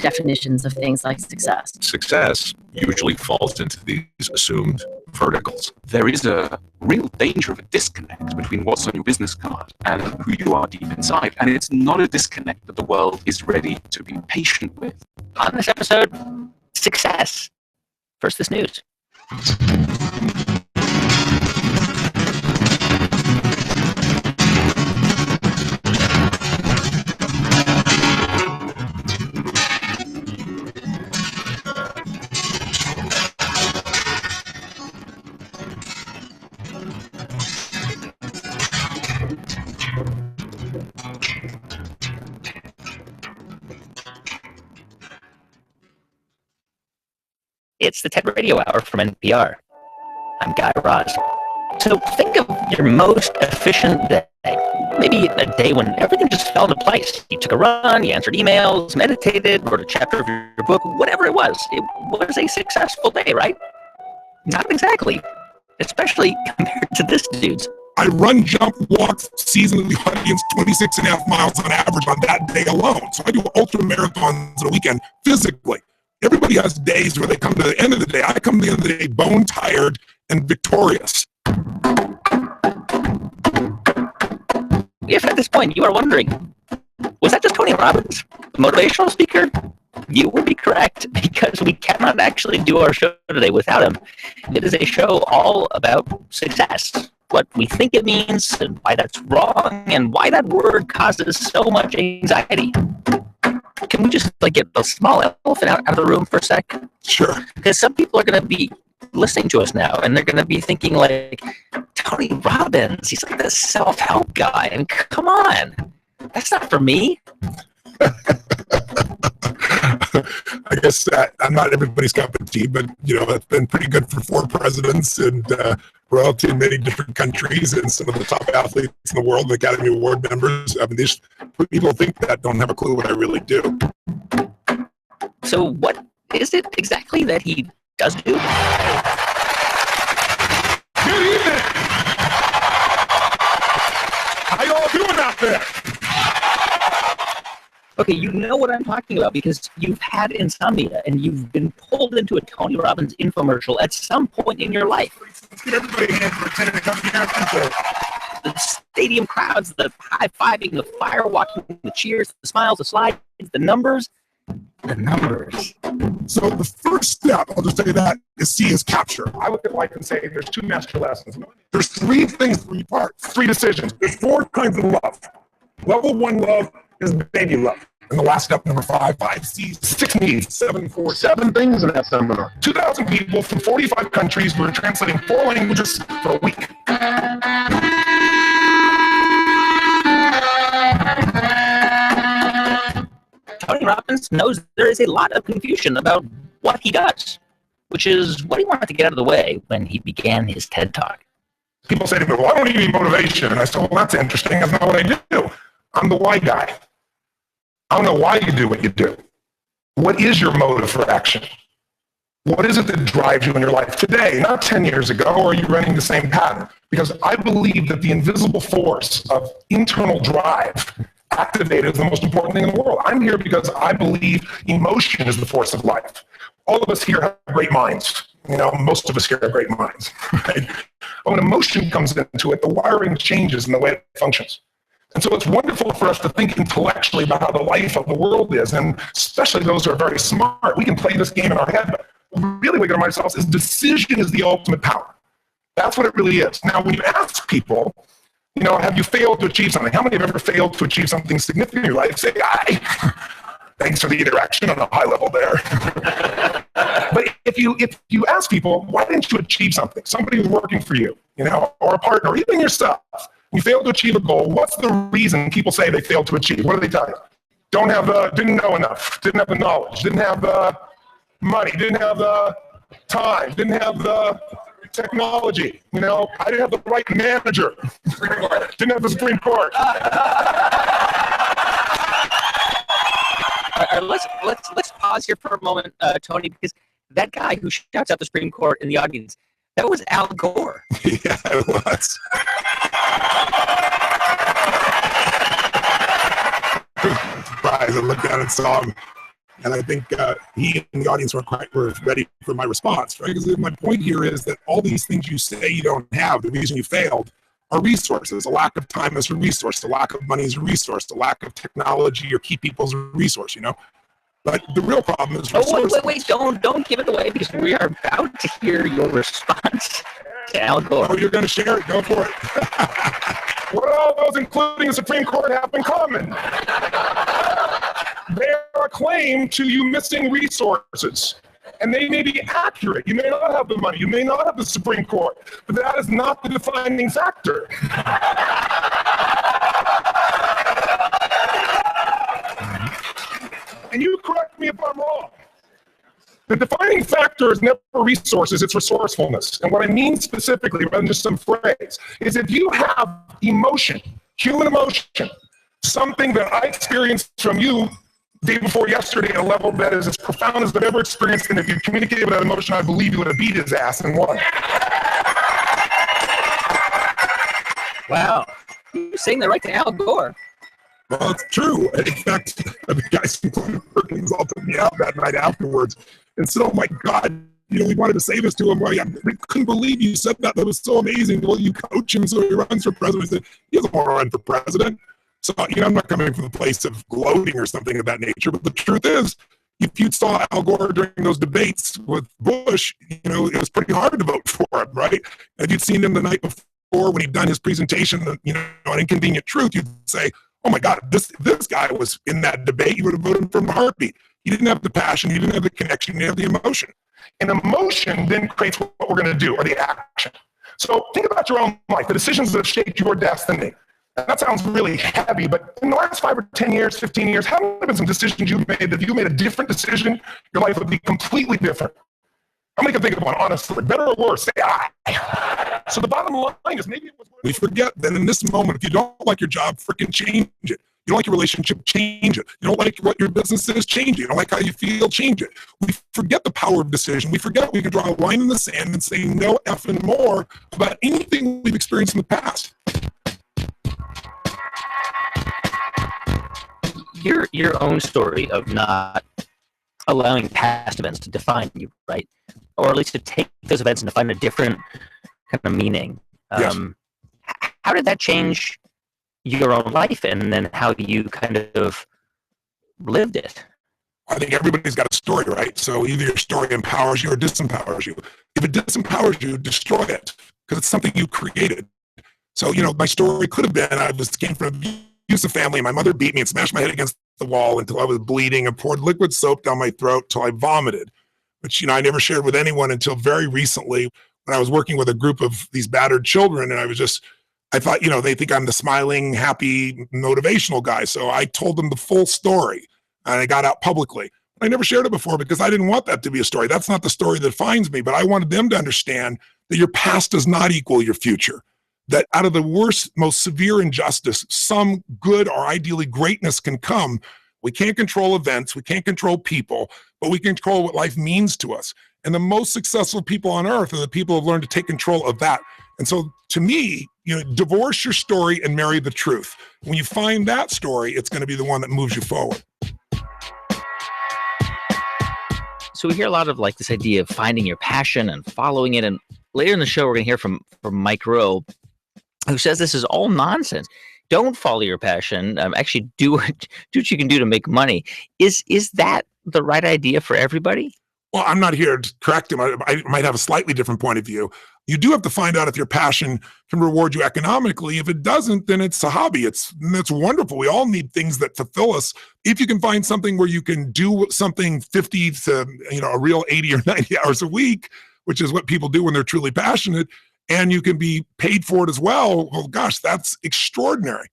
definitions of things like success. Success usually falls into these assumed verticals. There is a real danger of a disconnect between what's on your business card and who you are deep inside. And it's not a disconnect that the world is ready to be patient with. On this episode, success. First, this news. It's the TED Radio Hour from NPR. I'm Guy Raz. So think of your most efficient day. Maybe a day when everything just fell into place. You took a run, you answered emails, meditated, wrote a chapter of your book, whatever it was. It was a successful day, right? Not exactly. Especially compared to this dude's. I run, jump, walk seasonally audience 26.5 miles on average on that day alone. So I do ultra marathons on a weekend physically. Everybody has days where they come to the end of the day. I come to the end of the day bone tired and victorious. If at this point you are wondering, was that just Tony Robbins, the motivational speaker? You would be correct, because we cannot actually do our show today without him. It is a show all about success, what we think it means, and why that's wrong, and why that word causes so much anxiety. Can we just get the small elephant out of the room for a sec? Sure. Because some people are going to be listening to us now, and they're going to be thinking Tony Robbins, he's like the self-help guy, and come on, that's not for me. I guess I'm not everybody's cup of tea, but it's been pretty good for 4 presidents and royalty in many different countries and some of the top athletes in the world, the Academy Award members. I mean, these people think that don't have a clue what I really do. So what is it exactly that he does do? Good evening. How y'all doing out there? Okay, you know what I'm talking about because you've had insomnia and you've been pulled into a Tony Robbins infomercial at some point in your life. Let's get everybody in for attending the company here. The stadium crowds, the high-fiving, the firewalking, the cheers, the smiles, the slides, the numbers. The numbers. So the first step, I'll just say that, is see is capture. I look at life and say there's 2 master lessons. There's 3 things, 3 parts, 3 decisions. There's 4 kinds of love. Level 1 love is baby love. And the last step, number 5 C's, 6 needs, 7 things in that seminar. 2,000 people from 45 countries were translating 4 languages for a week. Tony Robbins knows there is a lot of confusion about what he does, which is what he wanted to get out of the way when he began his TED Talk. People say to me, well, I don't need any motivation. And I said, well, that's interesting. That's not what I do. I'm the why guy. I don't know why you do what you do. What is your motive for action? What is it that drives you in your life today, not 10 years ago, or are you running the same pattern? Because I believe that the invisible force of internal drive activated is the most important thing in the world. I'm here because I believe emotion is the force of life. All of us here have great minds. Most of us here have great minds. Right? But when emotion comes into it, the wiring changes in the way it functions. And so it's wonderful for us to think intellectually about how the life of the world is, and especially those who are very smart. We can play this game in our head, but really we get to ourselves is decision is the ultimate power. That's what it really is. Now, when you ask people, have you failed to achieve something? How many have ever failed to achieve something significant in your life? Say, thanks for the interaction on a high level there. But if you ask people, why didn't you achieve something? Somebody who's working for you, or a partner, or even yourself. You failed to achieve a goal. What's the reason people say they failed to achieve? What do they tell you? Didn't know enough, didn't have the knowledge, didn't have the money, didn't have the time, didn't have the technology. I didn't have the right manager, didn't have the Supreme Court. Let's pause here for a moment, Tony, because that guy who shouts out the Supreme Court in the audience, that was Al Gore. Yeah, it was. Surprise! I looked down and saw him And I think he and the audience were ready for my response, right? Because my point here is that all these things you say you don't have, the reason you failed, are resources. A lack of time is a resource. A lack of money is a resource. A lack of technology or key people is a resource, you know? But the real problem is Oh, wait, don't give it away, because we are about to hear your response to Al Gore. Oh, you're going to share it? Go for it. What do all those, including the Supreme Court, have in common? They are a claim to you missing resources. And they may be accurate. You may not have the money. You may not have the Supreme Court. But that is not the defining factor. And you correct me if I'm wrong. The defining factor is never resources, it's resourcefulness. And what I mean specifically, rather than just some phrase, is if you have emotion, human emotion, something that I experienced from you day before yesterday at a level that is as profound as I've ever experienced, and if you communicated with that emotion, I believe you would have beat his ass and won. Wow. You're saying that right to Al Gore. Well, it's true. In fact, the guys from Perkins all took me out that night afterwards and said, "Oh my God, you know, we wanted to say this to him. Well, we couldn't believe you said that. That was so amazing. Well, you coach him so he runs for president." I said, "He doesn't want to run for president." So, you know, I'm not coming from a place of gloating or something of that nature. But the truth is, if you saw Al Gore during those debates with Bush, you know, it was pretty hard to vote for him, right? If you'd seen him the night before when he'd done his presentation, you know, on Inconvenient Truth, you'd say, "Oh my God, this guy was in that debate. You would have voted for him in a heartbeat." He didn't have the passion. He didn't have the connection. He didn't have the emotion. And emotion then creates what we're going to do, or the action. So think about your own life, the decisions that have shaped your destiny. And that sounds really heavy, but in the last 5 or 10 years, 15 years, have there been some decisions you've made that if you made a different decision, your life would be completely different? How many can think of one, honestly? Better or worse? Say I. So the bottom line is maybe it was... We forget that in this moment, if you don't like your job, freaking change it. You don't like your relationship, change it. You don't like what your business is, change it. You don't like how you feel, change it. We forget the power of decision. We forget we can draw a line in the sand and say no effing more about anything we've experienced in the past. Your own story of not allowing past events to define you, right? Or at least to take those events and to find a different kind of meaning. Yes. How did that change your own life, and then how you kind of lived it? I think everybody's got a story, right? So either your story empowers you or disempowers you. If it disempowers you, destroy it, because it's something you created. So, you know, my story could have been came from an abusive family. My mother beat me and smashed my head against the wall until I was bleeding and poured liquid soap down my throat till I vomited, which, you know, I never shared with anyone until very recently when I was working with a group of these battered children. And I thought, you know, they think I'm the smiling, happy, motivational guy. So I told them the full story and I got out publicly. I never shared it before because I didn't want that to be a story. That's not the story that defines me, but I wanted them to understand that your past does not equal your future. That out of the worst, most severe injustice, some good or ideally greatness can come. We can't control events. We can't control people, but we can control what life means to us. And the most successful people on earth are the people who have learned to take control of that. And so to me, you know, divorce your story and marry the truth. When you find that story, it's going to be the one that moves you forward. So we hear a lot of like this idea of finding your passion and following it. And later in the show, we're going to hear from Mike Rowe, who says this is all nonsense. Don't follow your passion. Actually, do what you can do to make money. Is that the right idea for everybody? Well, I'm not here to correct him. I might have a slightly different point of view. You do have to find out if your passion can reward you economically. If it doesn't, then it's a hobby. It's wonderful. We all need things that fulfill us. If you can find something where you can do something 50 to, you know, a real 80 or 90 hours a week, which is what people do when they're truly passionate, and you can be paid for it as well, well, gosh, that's extraordinary.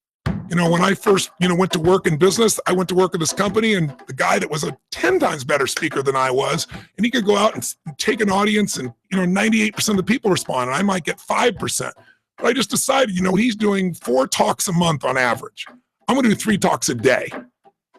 You know, when I first, you know, went to work in business, I went to work at this company, and the guy that was a 10 times better speaker than I was, and he could go out and take an audience and, you know, 98% of the people respond, and I might get 5%. But I just decided, you know, he's doing 4 talks a month on average. I'm going to do 3 talks a day.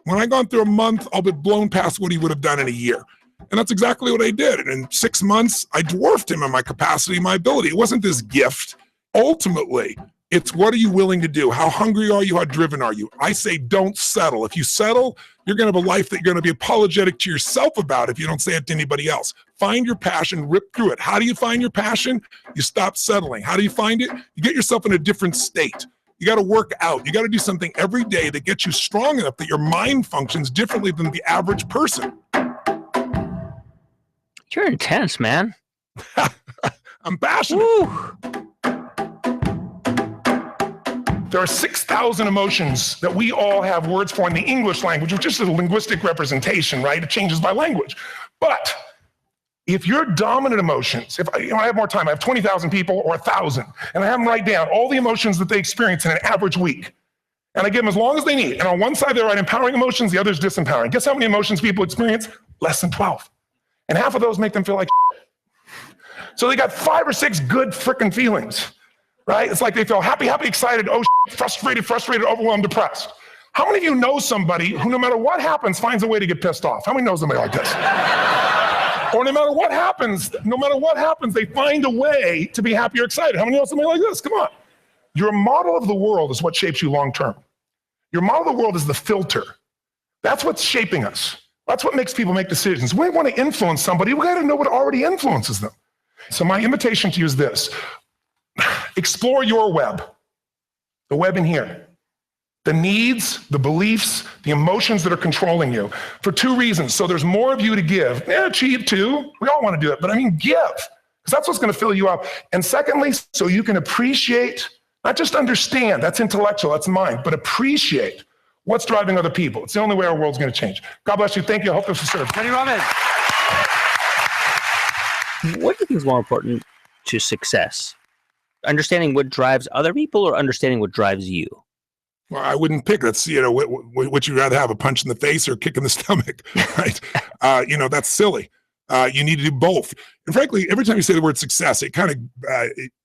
When I gone through a month, I'll be blown past what he would have done in a year. And that's exactly what I did. And in 6 months, I dwarfed him in my capacity, my ability. It wasn't this gift. Ultimately, It's what are you willing to do? How hungry are you? How driven are you? I say don't settle. If you settle, you're going to have a life that you're going to be apologetic to yourself about if you don't say it to anybody else. Find your passion, rip through it. How do you find your passion? You stop settling. How do you find it? You get yourself in a different state. You got to work out. You got to do something every day that gets you strong enough that your mind functions differently than the average person. You're intense, man. I'm passionate. Woo. There are 6,000 emotions that we all have words for in the English language, which is a linguistic representation, right? It changes by language. But if your dominant emotions, if I have more time, I have 20,000 people or 1,000, and I have them write down all the emotions that they experience in an average week. And I give them as long as they need. And on one side, they write empowering emotions, the other is disempowering. Guess how many emotions people experience? Less than 12. And half of those make them feel like So they got 5 or 6 good frickin' feelings, right? It's like they feel happy, excited, frustrated, overwhelmed, depressed. How many of you know somebody who, no matter what happens, finds a way to get pissed off? How many know somebody like this? Or no matter what happens, they find a way to be happy or excited. How many know somebody like this? Come on. Your model of the world is what shapes you long term. Your model of the world is the filter. That's what's shaping us. That's what makes people make decisions. When we want to influence somebody, we got to know what already influences them. So my invitation to you is this. Explore your web, the web in here. The needs, the beliefs, the emotions that are controlling you for 2 reasons. So there's more of you to give. Achieve too. We all want to do it, but I mean give, because that's what's going to fill you up. And secondly, so you can appreciate, not just understand, that's intellectual, that's mind, but appreciate what's driving other people. It's the only way our world's going to change. God bless you. Thank you. I hope this was served. Tony Robbins. What do you think is more important to success? Understanding what drives other people or understanding what drives you? Well, I wouldn't pick. That's, what you'd rather have, a punch in the face or a kick in the stomach, right? That's silly. You need to do both. And frankly, every time you say the word success, it kind of,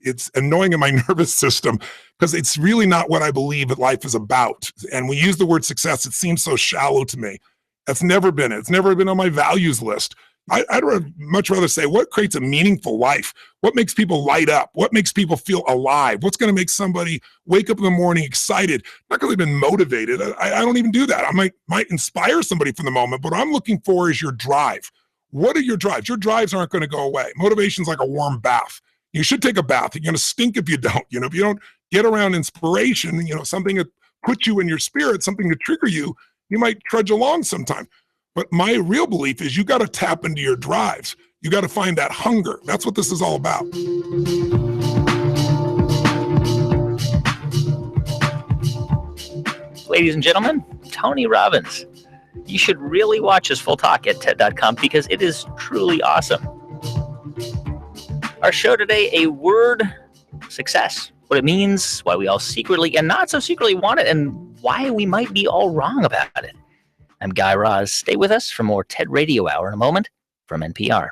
it's annoying in my nervous system because it's really not what I believe that life is about. And when you use the word success, it seems so shallow to me. That's never been it. It's never been on my values list. I'd much rather say what creates a meaningful life, what makes people light up, what makes people feel alive, what's going to make somebody wake up in the morning excited, not because they've been motivated. I don't even do that. I might inspire somebody for the moment, but what I'm looking for is your drive. What are your drives? Your drives aren't going to go away. Motivation's like a warm bath. You should take a bath. You're going to stink if you don't. If you don't get around inspiration, something that puts you in your spirit, something to trigger you, you might trudge along sometime. But my real belief is you got to tap into your drives. You got to find that hunger. That's what this is all about. Ladies and gentlemen, Tony Robbins. You should really watch his full talk at TED.com because it is truly awesome. Our show today, a word, success. What it means, why we all secretly and not so secretly want it, and why we might be all wrong about it. I'm Guy Raz. Stay with us for more TED Radio Hour in a moment from NPR.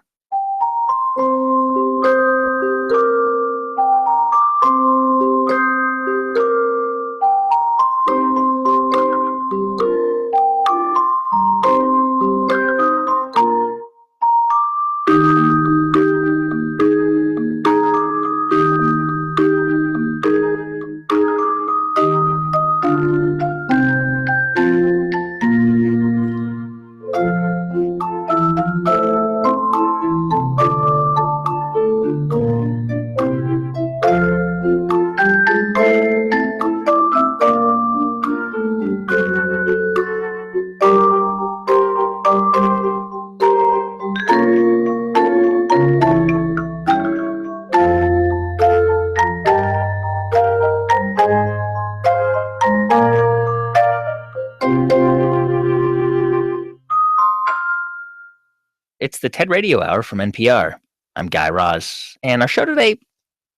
It's the TED Radio Hour from NPR. I'm Guy Raz, and our show today,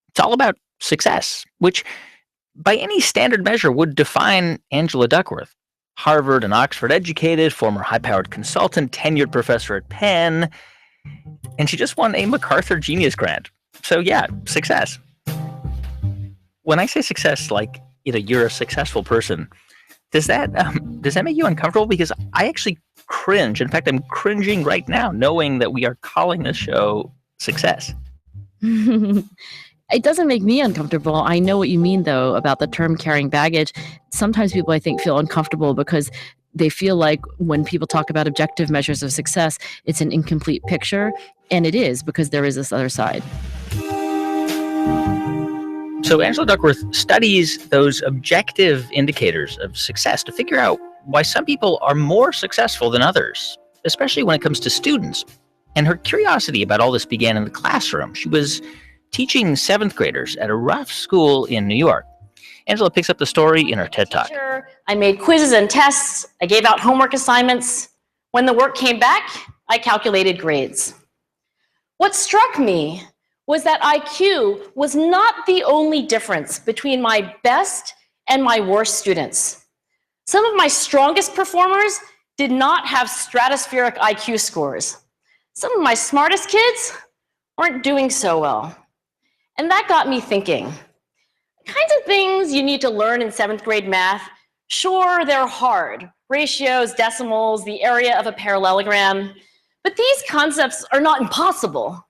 it's all about success, which by any standard measure would define Angela Duckworth. Harvard and Oxford educated, former high-powered consultant, tenured professor at Penn, and she just won a MacArthur Genius Grant. So yeah, success. When I say success, like, you're a successful person, does that make you uncomfortable? Because I actually cringe. In fact, I'm cringing right now knowing that we are calling this show success. It doesn't make me uncomfortable. I know what you mean, though, about the term carrying baggage. Sometimes people, I think, feel uncomfortable because they feel like when people talk about objective measures of success, it's an incomplete picture. And it is, because there is this other side. So Angela Duckworth studies those objective indicators of success to figure out why some people are more successful than others, especially when it comes to students. And her curiosity about all this began in the classroom. She was teaching 7th graders at a rough school in New York. Angela picks up the story in her TED Talk. I made quizzes and tests. I gave out homework assignments. When the work came back, I calculated grades. What struck me was that IQ was not the only difference between my best and my worst students. Some of my strongest performers did not have stratospheric IQ scores. Some of my smartest kids weren't doing so well. And that got me thinking. The kinds of things you need to learn in 7th grade math, sure, they're hard. Ratios, decimals, the area of a parallelogram. But these concepts are not impossible.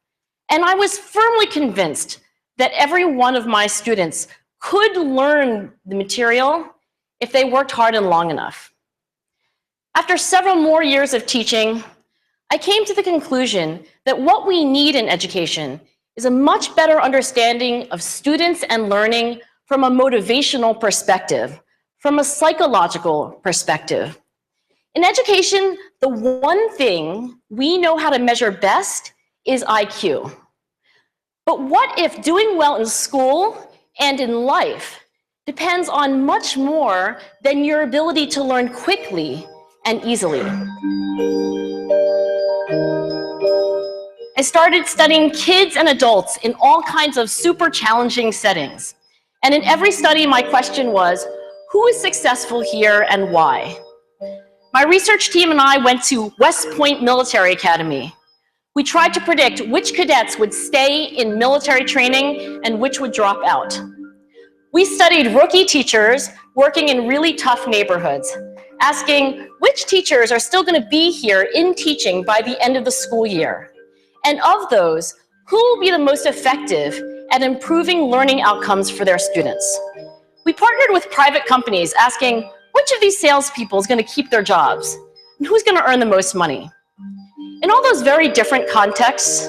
And I was firmly convinced that every one of my students could learn the material if they worked hard and long enough. After several more years of teaching, I came to the conclusion that what we need in education is a much better understanding of students and learning from a motivational perspective, from a psychological perspective. In education, the one thing we know how to measure best is IQ. But what if doing well in school and in life depends on much more than your ability to learn quickly and easily? I started studying kids and adults in all kinds of super challenging settings. And in every study, my question was, who is successful here and why? My research team and I went to West Point Military Academy. We tried to predict which cadets would stay in military training and which would drop out. We studied rookie teachers working in really tough neighborhoods, asking which teachers are still going to be here in teaching by the end of the school year. And of those, who will be the most effective at improving learning outcomes for their students? We partnered with private companies asking which of these salespeople is going to keep their jobs and who's going to earn the most money. In all those very different contexts,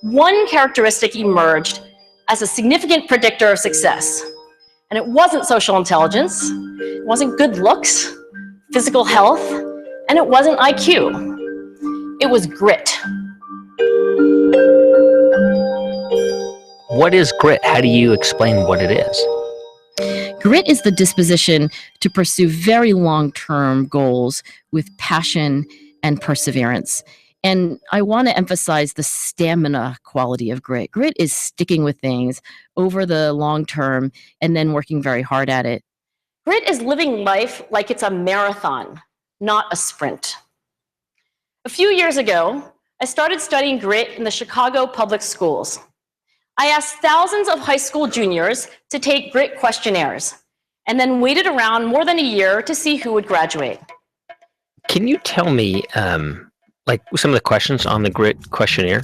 one characteristic emerged as a significant predictor of success. And it wasn't social intelligence, it wasn't good looks, physical health, and it wasn't IQ. It was grit. What is grit? How do you explain what it is? Grit is the disposition to pursue very long-term goals with passion and perseverance. And I want to emphasize the stamina quality of grit. Grit is sticking with things over the long term and then working very hard at it. Grit is living life like it's a marathon, not a sprint. A few years ago, I started studying grit in the Chicago public schools. I asked thousands of high school juniors to take grit questionnaires and then waited around more than a year to see who would graduate. Can you tell me, like some of the questions on the grit questionnaire?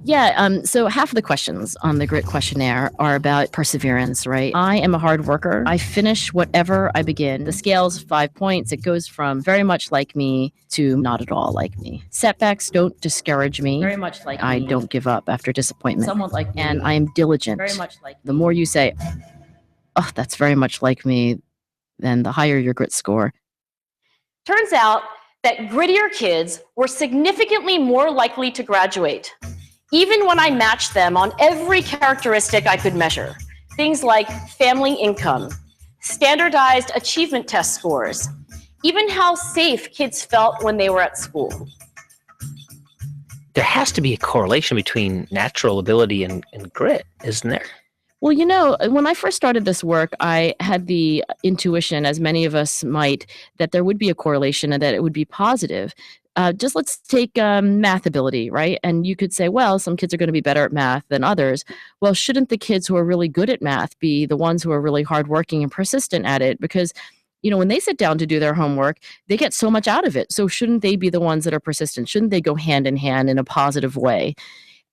Yeah, so half of the questions on the grit questionnaire are about perseverance, right? I am a hard worker. I finish whatever I begin. The scale's 5 points. It goes from very much like me to not at all like me. Setbacks don't discourage me. Very much like I me. don't give up after disappointment. Somewhat like me. And I am diligent. Very much like The more you say, oh, that's very much like me, then the higher your grit score. Turns out that grittier kids were significantly more likely to graduate, even when I matched them on every characteristic I could measure. Things like family income, standardized achievement test scores, even how safe kids felt when they were at school. There has to be a correlation between natural ability and grit, isn't there? Well, you know, when I first started this work, I had the intuition, as many of us might, that there would be a correlation and that it would be positive. Just let's take math ability, right? And you could say, well, some kids are going to be better at math than others. Well, shouldn't the kids who are really good at math be the ones who are really hardworking and persistent at it? Because, you know, when they sit down to do their homework, they get so much out of it. So shouldn't they be the ones that are persistent? Shouldn't they go hand in hand in a positive way?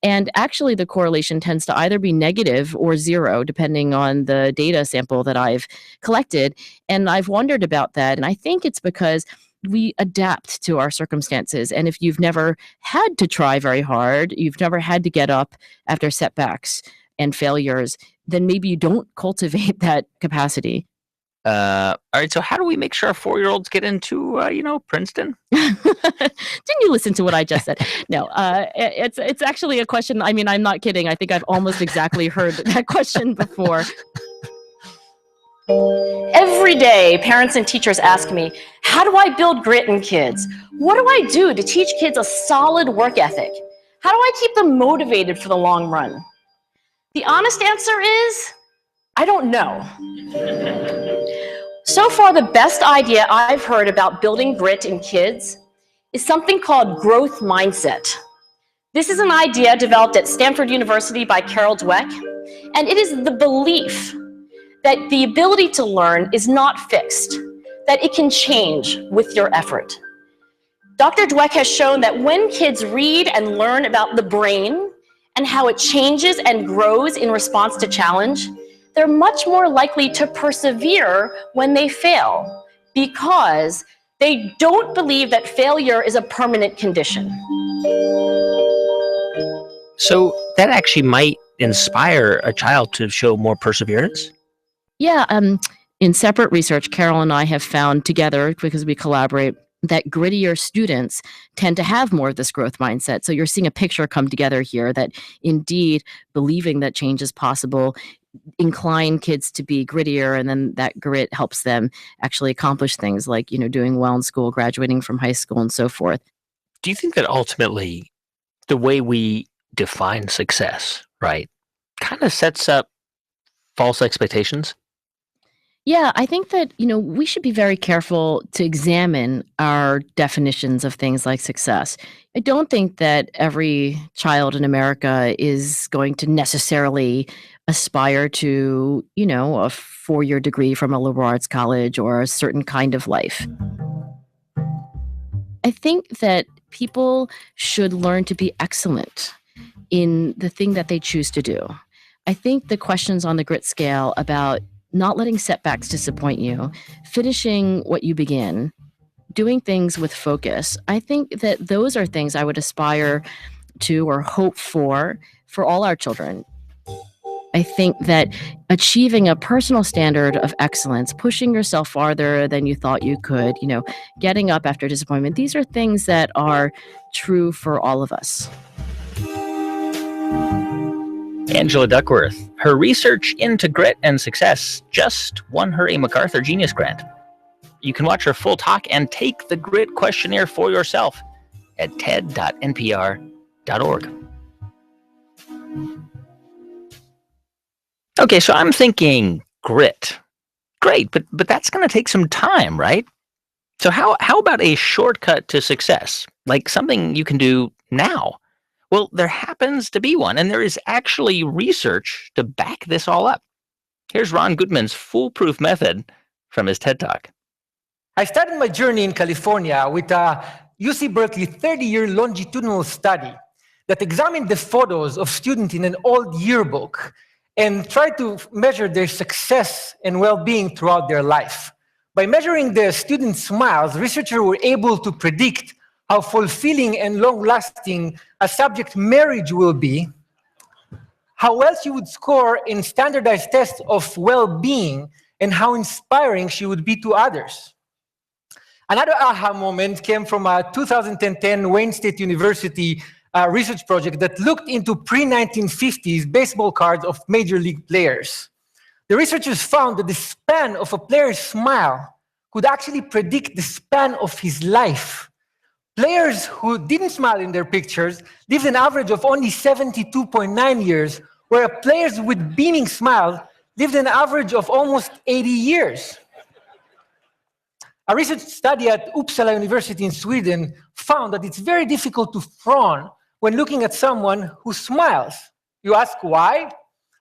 And actually, the correlation tends to either be negative or zero, depending on the data sample that I've collected. And I've wondered about that. And I think it's because we adapt to our circumstances. And if you've never had to try very hard, you've never had to get up after setbacks and failures, then maybe you don't cultivate that capacity. All right. So how do we make sure our 4-year-olds get into, Princeton? Didn't you listen to what I just said? No, it's actually a question. I mean, I'm not kidding. I think I've almost exactly heard that question before. Every day, parents and teachers ask me, how do I build grit in kids? What do I do to teach kids a solid work ethic? How do I keep them motivated for the long run? The honest answer is, I don't know. So far, the best idea I've heard about building grit in kids is something called growth mindset. This is an idea developed at Stanford University by Carol Dweck, and it is the belief that the ability to learn is not fixed, that it can change with your effort. Dr. Dweck has shown that when kids read and learn about the brain and how it changes and grows in response to challenge, they're much more likely to persevere when they fail because they don't believe that failure is a permanent condition. So that actually might inspire a child to show more perseverance? Yeah, in separate research, Carol and I have found together, because we collaborate, that grittier students tend to have more of this growth mindset. So you're seeing a picture come together here that indeed believing that change is possible incline kids to be grittier, and then that grit helps them actually accomplish things like, doing well in school, graduating from high school, and so forth. Do you think that ultimately the way we define success, right, kind of sets up false expectations? Yeah, I think that, we should be very careful to examine our definitions of things like success. I don't think that every child in America is going to necessarily aspire to, a 4-year degree from a liberal arts college or a certain kind of life. I think that people should learn to be excellent in the thing that they choose to do. I think the questions on the grit scale about not letting setbacks disappoint you, finishing what you begin, doing things with focus, I think that those are things I would aspire to or hope for all our children. I think that achieving a personal standard of excellence, pushing yourself farther than you thought you could, getting up after disappointment, these are things that are true for all of us. Angela Duckworth, her research into grit and success just won her a MacArthur Genius Grant. You can watch her full talk and take the grit questionnaire for yourself at ted.npr.org. Okay, so I'm thinking grit. Great, but that's going to take some time, right? So how about a shortcut to success, like something you can do now? Well, there happens to be one, and there is actually research to back this all up. Here's Ron Goodman's foolproof method from his TED Talk. I started my journey in California with a UC Berkeley 30-year longitudinal study that examined the photos of students in an old yearbook and tried to measure their success and well-being throughout their life. By measuring the students' smiles, researchers were able to predict how fulfilling and long-lasting a subject marriage will be, how well she would score in standardized tests of well-being, and how inspiring she would be to others. Another aha moment came from a 2010 Wayne State University research project that looked into pre-1950s baseball cards of major league players. The researchers found that the span of a player's smile could actually predict the span of his life. Players who didn't smile in their pictures lived an average of only 72.9 years, where players with beaming smiles lived an average of almost 80 years. A research study at Uppsala University in Sweden found that it's very difficult to frown when looking at someone who smiles. You ask why?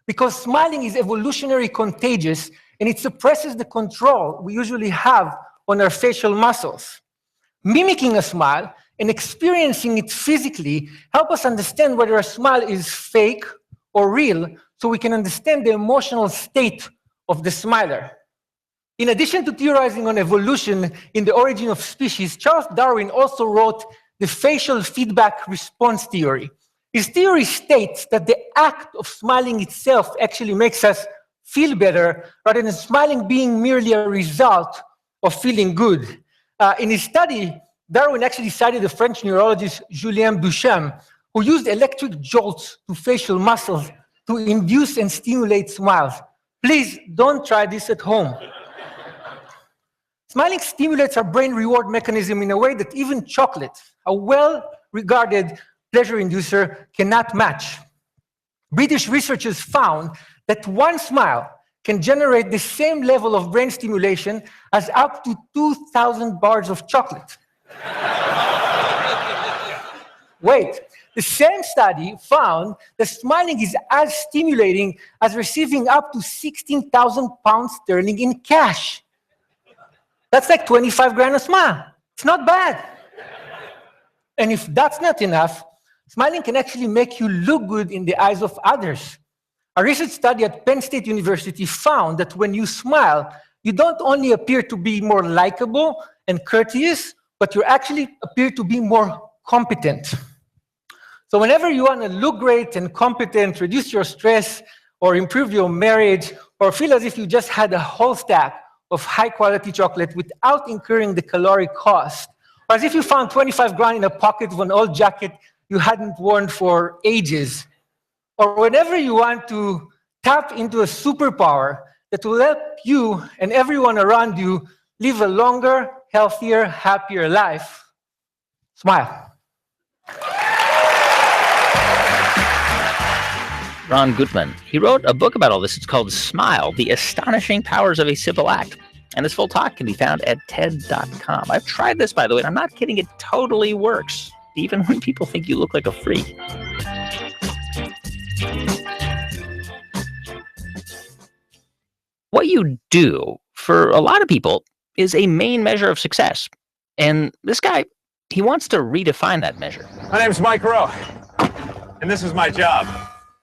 Because smiling is evolutionary contagious, and it suppresses the control we usually have on our facial muscles. Mimicking a smile and experiencing it physically help us understand whether a smile is fake or real, so we can understand the emotional state of the smiler. In addition to theorizing on evolution in the origin of species, Charles Darwin also wrote the facial feedback response theory. His theory states that the act of smiling itself actually makes us feel better, rather than smiling being merely a result of feeling good. In his study, Darwin actually cited the French neurologist Julien Duchamp, who used electric jolts to facial muscles to induce and stimulate smiles. Please don't try this at home. Smiling stimulates our brain reward mechanism in a way that even chocolate, a well-regarded pleasure inducer, cannot match. British researchers found that one smile can generate the same level of brain stimulation as up to 2,000 bars of chocolate. Wait, the same study found that smiling is as stimulating as receiving up to 16,000 pounds sterling in cash. That's like 25 grand a smile. It's not bad. And if that's not enough, smiling can actually make you look good in the eyes of others. A recent study at Penn State University found that when you smile, you don't only appear to be more likable and courteous, but you actually appear to be more competent. So whenever you want to look great and competent, reduce your stress, or improve your marriage, or feel as if you just had a whole stack of high-quality chocolate without incurring the caloric cost, or as if you found 25 grand in a pocket of an old jacket you hadn't worn for ages, or whenever you want to tap into a superpower that will help you and everyone around you live a longer, healthier, happier life, smile. Ron Gutman. He wrote a book about all this. It's called Smile, The Astonishing Powers of a Simple Act. And his full talk can be found at TED.com. I've tried this, by the way, and I'm not kidding. It totally works, even when people think you look like a freak. What you do, for a lot of people, is a main measure of success. And this guy, he wants to redefine that measure. My name's Mike Rowe, and this is my job.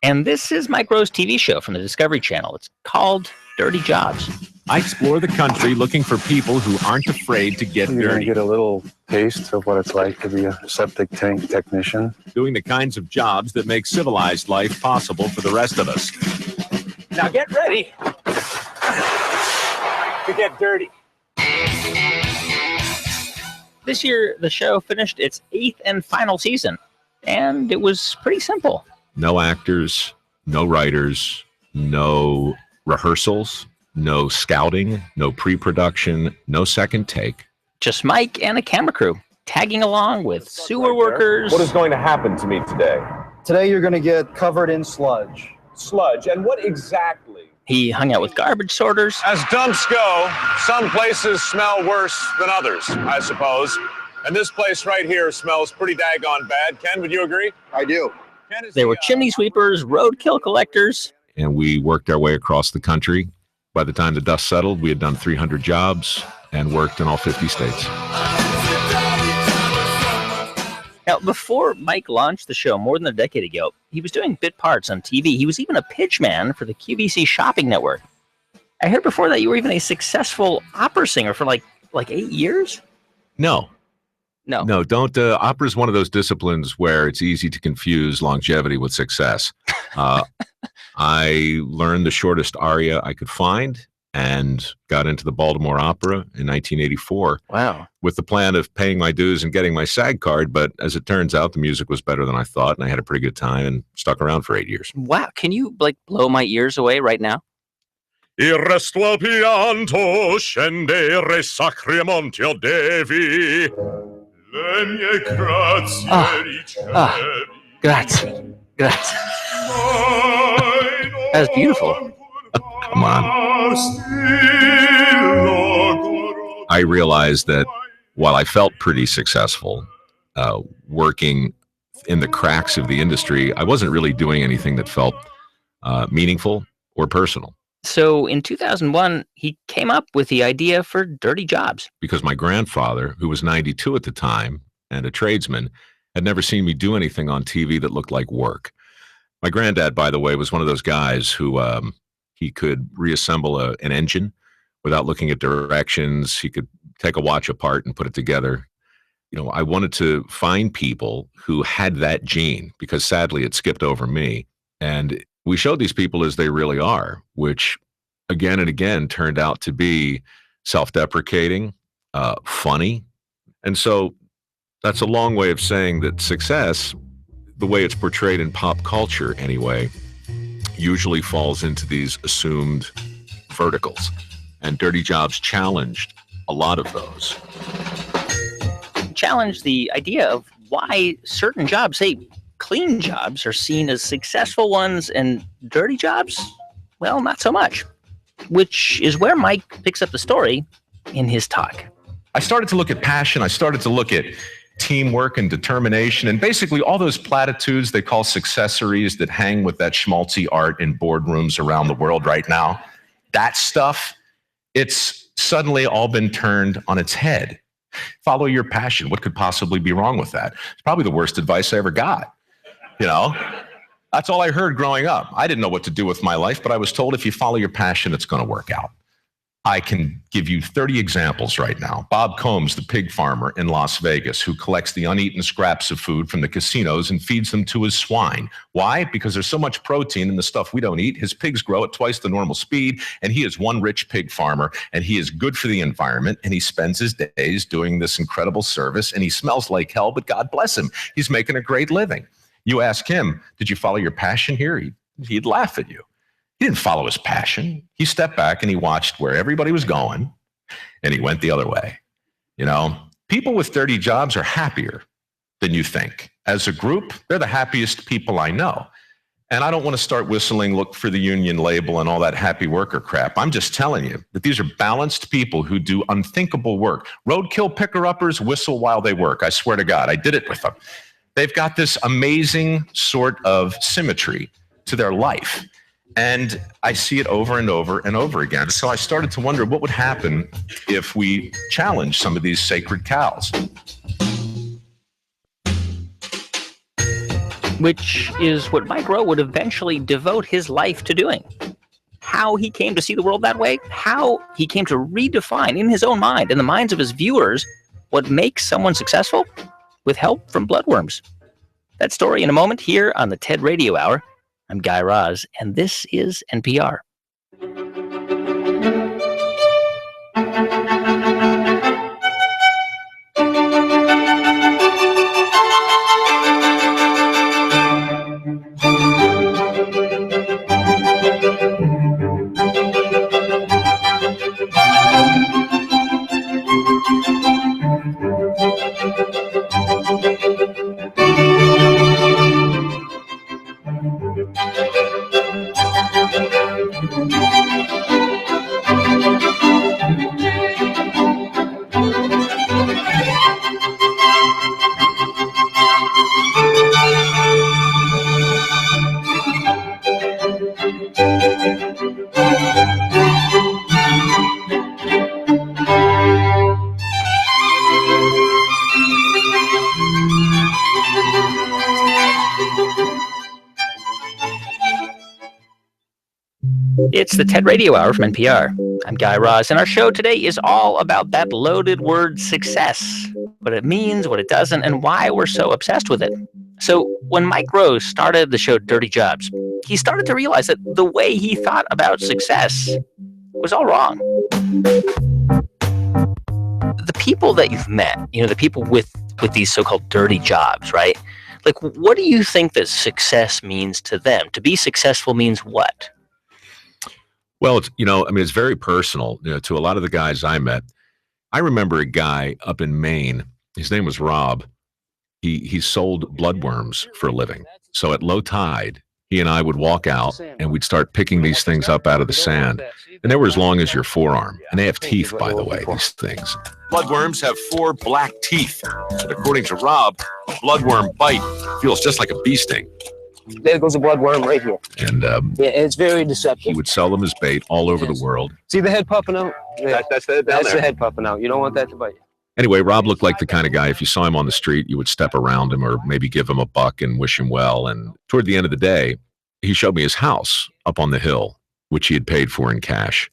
And this is Mike Rowe's TV show from the Discovery Channel. It's called Dirty Jobs. I explore the country looking for people who aren't afraid to get You're going dirty. to get a little taste of what it's like to be a septic tank technician. Doing the kinds of jobs that make civilized life possible for the rest of us. Now get ready to get dirty. This year, the show finished its 8th and final season, and it was pretty simple. No actors, no writers, no rehearsals, no scouting, no pre-production, no second take. Just Mike and a camera crew, tagging along with sewer workers. What is going to happen to me today? Today you're going to get covered in sludge. Sludge. And what exactly? He hung out with garbage sorters. As dumps go, some places smell worse than others, I suppose. And this place right here smells pretty daggone bad. Ken, would you agree? I do. Ken is There were chimney sweepers, roadkill collectors. And we worked our way across the country. By the time the dust settled, we had done 300 jobs and worked in all 50 states. Now, before Mike launched the show more than a decade ago, he was doing bit parts on TV. He was even a pitchman for the QVC shopping network. I heard before that you were even a successful opera singer for like 8 years? No, don't. Opera is one of those disciplines where it's easy to confuse longevity with success. I learned the shortest aria I could find and got into the Baltimore Opera in 1984. Wow. With the plan of paying my dues and getting my SAG card. But as it turns out, the music was better than I thought, and I had a pretty good time and stuck around for 8 years. Wow. Can you blow my ears away right now? Il resto al pianto scendere sacri monti o devi. Legne grazie Grazie. Grazie. That was beautiful. Come on. I realized that while I felt pretty successful working in the cracks of the industry, I wasn't really doing anything that felt meaningful or personal. So in 2001, he came up with the idea for Dirty Jobs. Because my grandfather, who was 92 at the time, and a tradesman, had never seen me do anything on TV that looked like work. My granddad, by the way, was one of those guys who he could reassemble an engine without looking at directions. He could take a watch apart and put it together. I wanted to find people who had that gene because sadly it skipped over me. And we showed these people as they really are, which again and again turned out to be self-deprecating, funny. And so that's a long way of saying that success, the way it's portrayed in pop culture anyway, usually falls into these assumed verticals. And Dirty Jobs challenged a lot of those. Challenge the idea of why certain jobs, say clean jobs, are seen as successful ones and dirty jobs, well, not so much. Which is where Mike picks up the story in his talk. I started to look at passion. I started to look at teamwork and determination and basically all those platitudes they call successories that hang with that schmaltzy art in boardrooms around the world right now. That stuff, it's suddenly all been turned on its head. Follow your passion. What could possibly be wrong with that? It's probably the worst advice I ever got. That's all I heard growing up. I didn't know what to do with my life, but I was told if you follow your passion, it's going to work out. I can give you 30 examples right now. Bob Combs, the pig farmer in Las Vegas, who collects the uneaten scraps of food from the casinos and feeds them to his swine. Why? Because there's so much protein in the stuff we don't eat. His pigs grow at twice the normal speed, and he is one rich pig farmer, and he is good for the environment, and he spends his days doing this incredible service, and he smells like hell, but God bless him. He's making a great living. You ask him, did you follow your passion here? He'd laugh at you. He didn't follow his passion. He stepped back and he watched where everybody was going and he went the other way. People with dirty jobs are happier than you think. As a group, they're the happiest people I know. And I don't want to start whistling, look for the union label and all that happy worker crap. I'm just telling you that these are balanced people who do unthinkable work. Roadkill picker-uppers whistle while they work. I swear to God, I did it with them. They've got this amazing sort of symmetry to their life. And I see it over and over and over again. So I started to wonder what would happen if we challenge some of these sacred cows. Which is what Mike Rowe would eventually devote his life to doing. How he came to see the world that way, how he came to redefine in his own mind, in the minds of his viewers, what makes someone successful with help from bloodworms. That story in a moment here on the TED Radio Hour. I'm Guy Raz, and this is NPR. It's the TED Radio Hour from NPR. I'm Guy Raz, and our show today is all about that loaded word success, what it means, what it doesn't, and why we're so obsessed with it. So when Mike Rowe started the show Dirty Jobs, he started to realize that the way he thought about success was all wrong. The people that you've met, the people with these so-called dirty jobs, right? Like, what do you think that success means to them? To be successful means what? Well, it's very personal. To a lot of the guys I met, I remember a guy up in Maine. His name was Rob. He sold bloodworms for a living. So at low tide, he and I would walk out and we'd start picking these things up out of the sand. And they were as long as your forearm. And they have teeth, by the way, these things. Bloodworms have 4 black teeth. And according to Rob, a bloodworm bite feels just like a bee sting. There goes a bloodworm right here. And it's very deceptive. He would sell them as bait all over the world. See the head popping out? That's the head down That's there. the head popping out. You don't want that to bite you. Anyway, Rob looked like the kind of guy, if you saw him on the street, you would step around him or maybe give him a buck and wish him well. And toward the end of the day, he showed me his house up on the hill, which he had paid for in cash.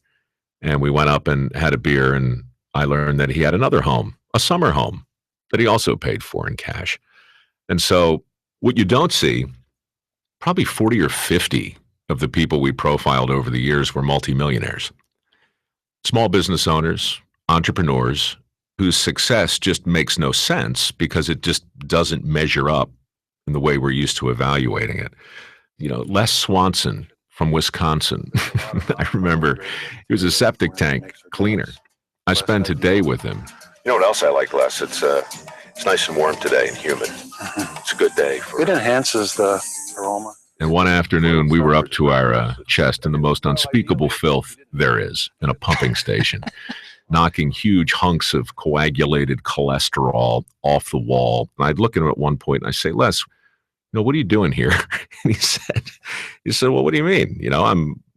And we went up and had a beer, and I learned that he had another home, a summer home, that he also paid for in cash. And so what you don't see, probably 40 or 50 of the people we profiled over the years were multimillionaires. Small business owners, entrepreneurs, whose success just makes no sense because it just doesn't measure up in the way we're used to evaluating it. You know, Les Swanson from Wisconsin. I remember he was a septic tank cleaner. I spent a day with him. You know what else I like, Les? It's nice and warm today and humid. It's a good day. It enhances the aroma. And one afternoon, we were up to our chest in the most unspeakable filth there is in a pumping station, knocking huge hunks of coagulated cholesterol off the wall. And I'd look at him at one point and I say, Les, what are you doing here? And he said, well, what do you mean?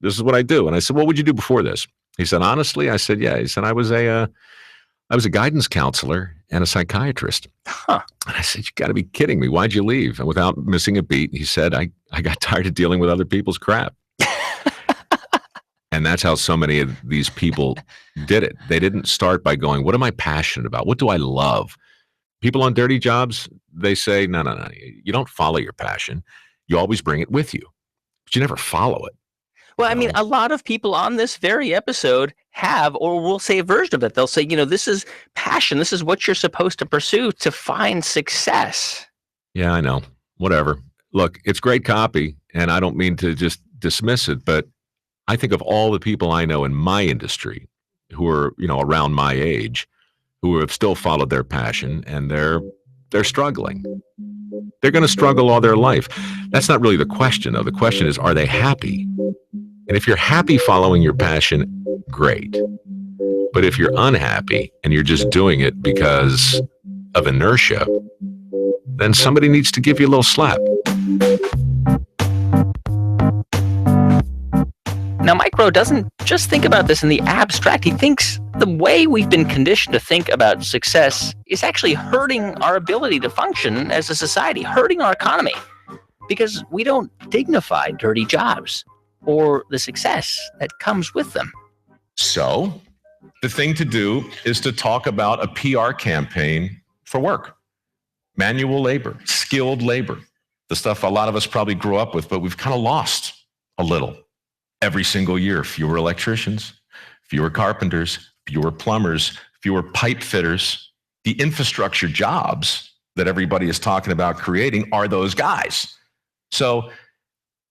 This is what I do. And I said, what would you do before this? He said, honestly, I said, yeah. He said, I was a guidance counselor and a psychiatrist. Huh. And I said, you got to be kidding me. Why'd you leave? And without missing a beat, he said, I got tired of dealing with other people's crap. And that's how so many of these people did it. They didn't start by going, what am I passionate about? What do I love? People on dirty jobs, they say, no. You don't follow your passion. You always bring it with you, but you never follow it. Well, I mean, a lot of people on this very episode have, or will say a version of it. They'll say, this is passion. This is what you're supposed to pursue to find success. Yeah, I know. Whatever. Look, it's great copy, and I don't mean to just dismiss it, but I think of all the people I know in my industry who are, around my age, who have still followed their passion, and they're struggling. They're going to struggle all their life. That's not really the question, though. The question is, are they happy? And if you're happy following your passion, great. But if you're unhappy and you're just doing it because of inertia, then somebody needs to give you a little slap. Now, Micro doesn't just think about this in the abstract. He thinks the way we've been conditioned to think about success is actually hurting our ability to function as a society, hurting our economy, because we don't dignify dirty jobs or the success that comes with them. So the thing to do is to talk about a PR campaign for work. Manual labor, skilled labor, the stuff a lot of us probably grew up with, but we've kind of lost a little. Every single year, fewer electricians, fewer carpenters, fewer plumbers, fewer pipe fitters. The infrastructure jobs that everybody is talking about creating are those guys. So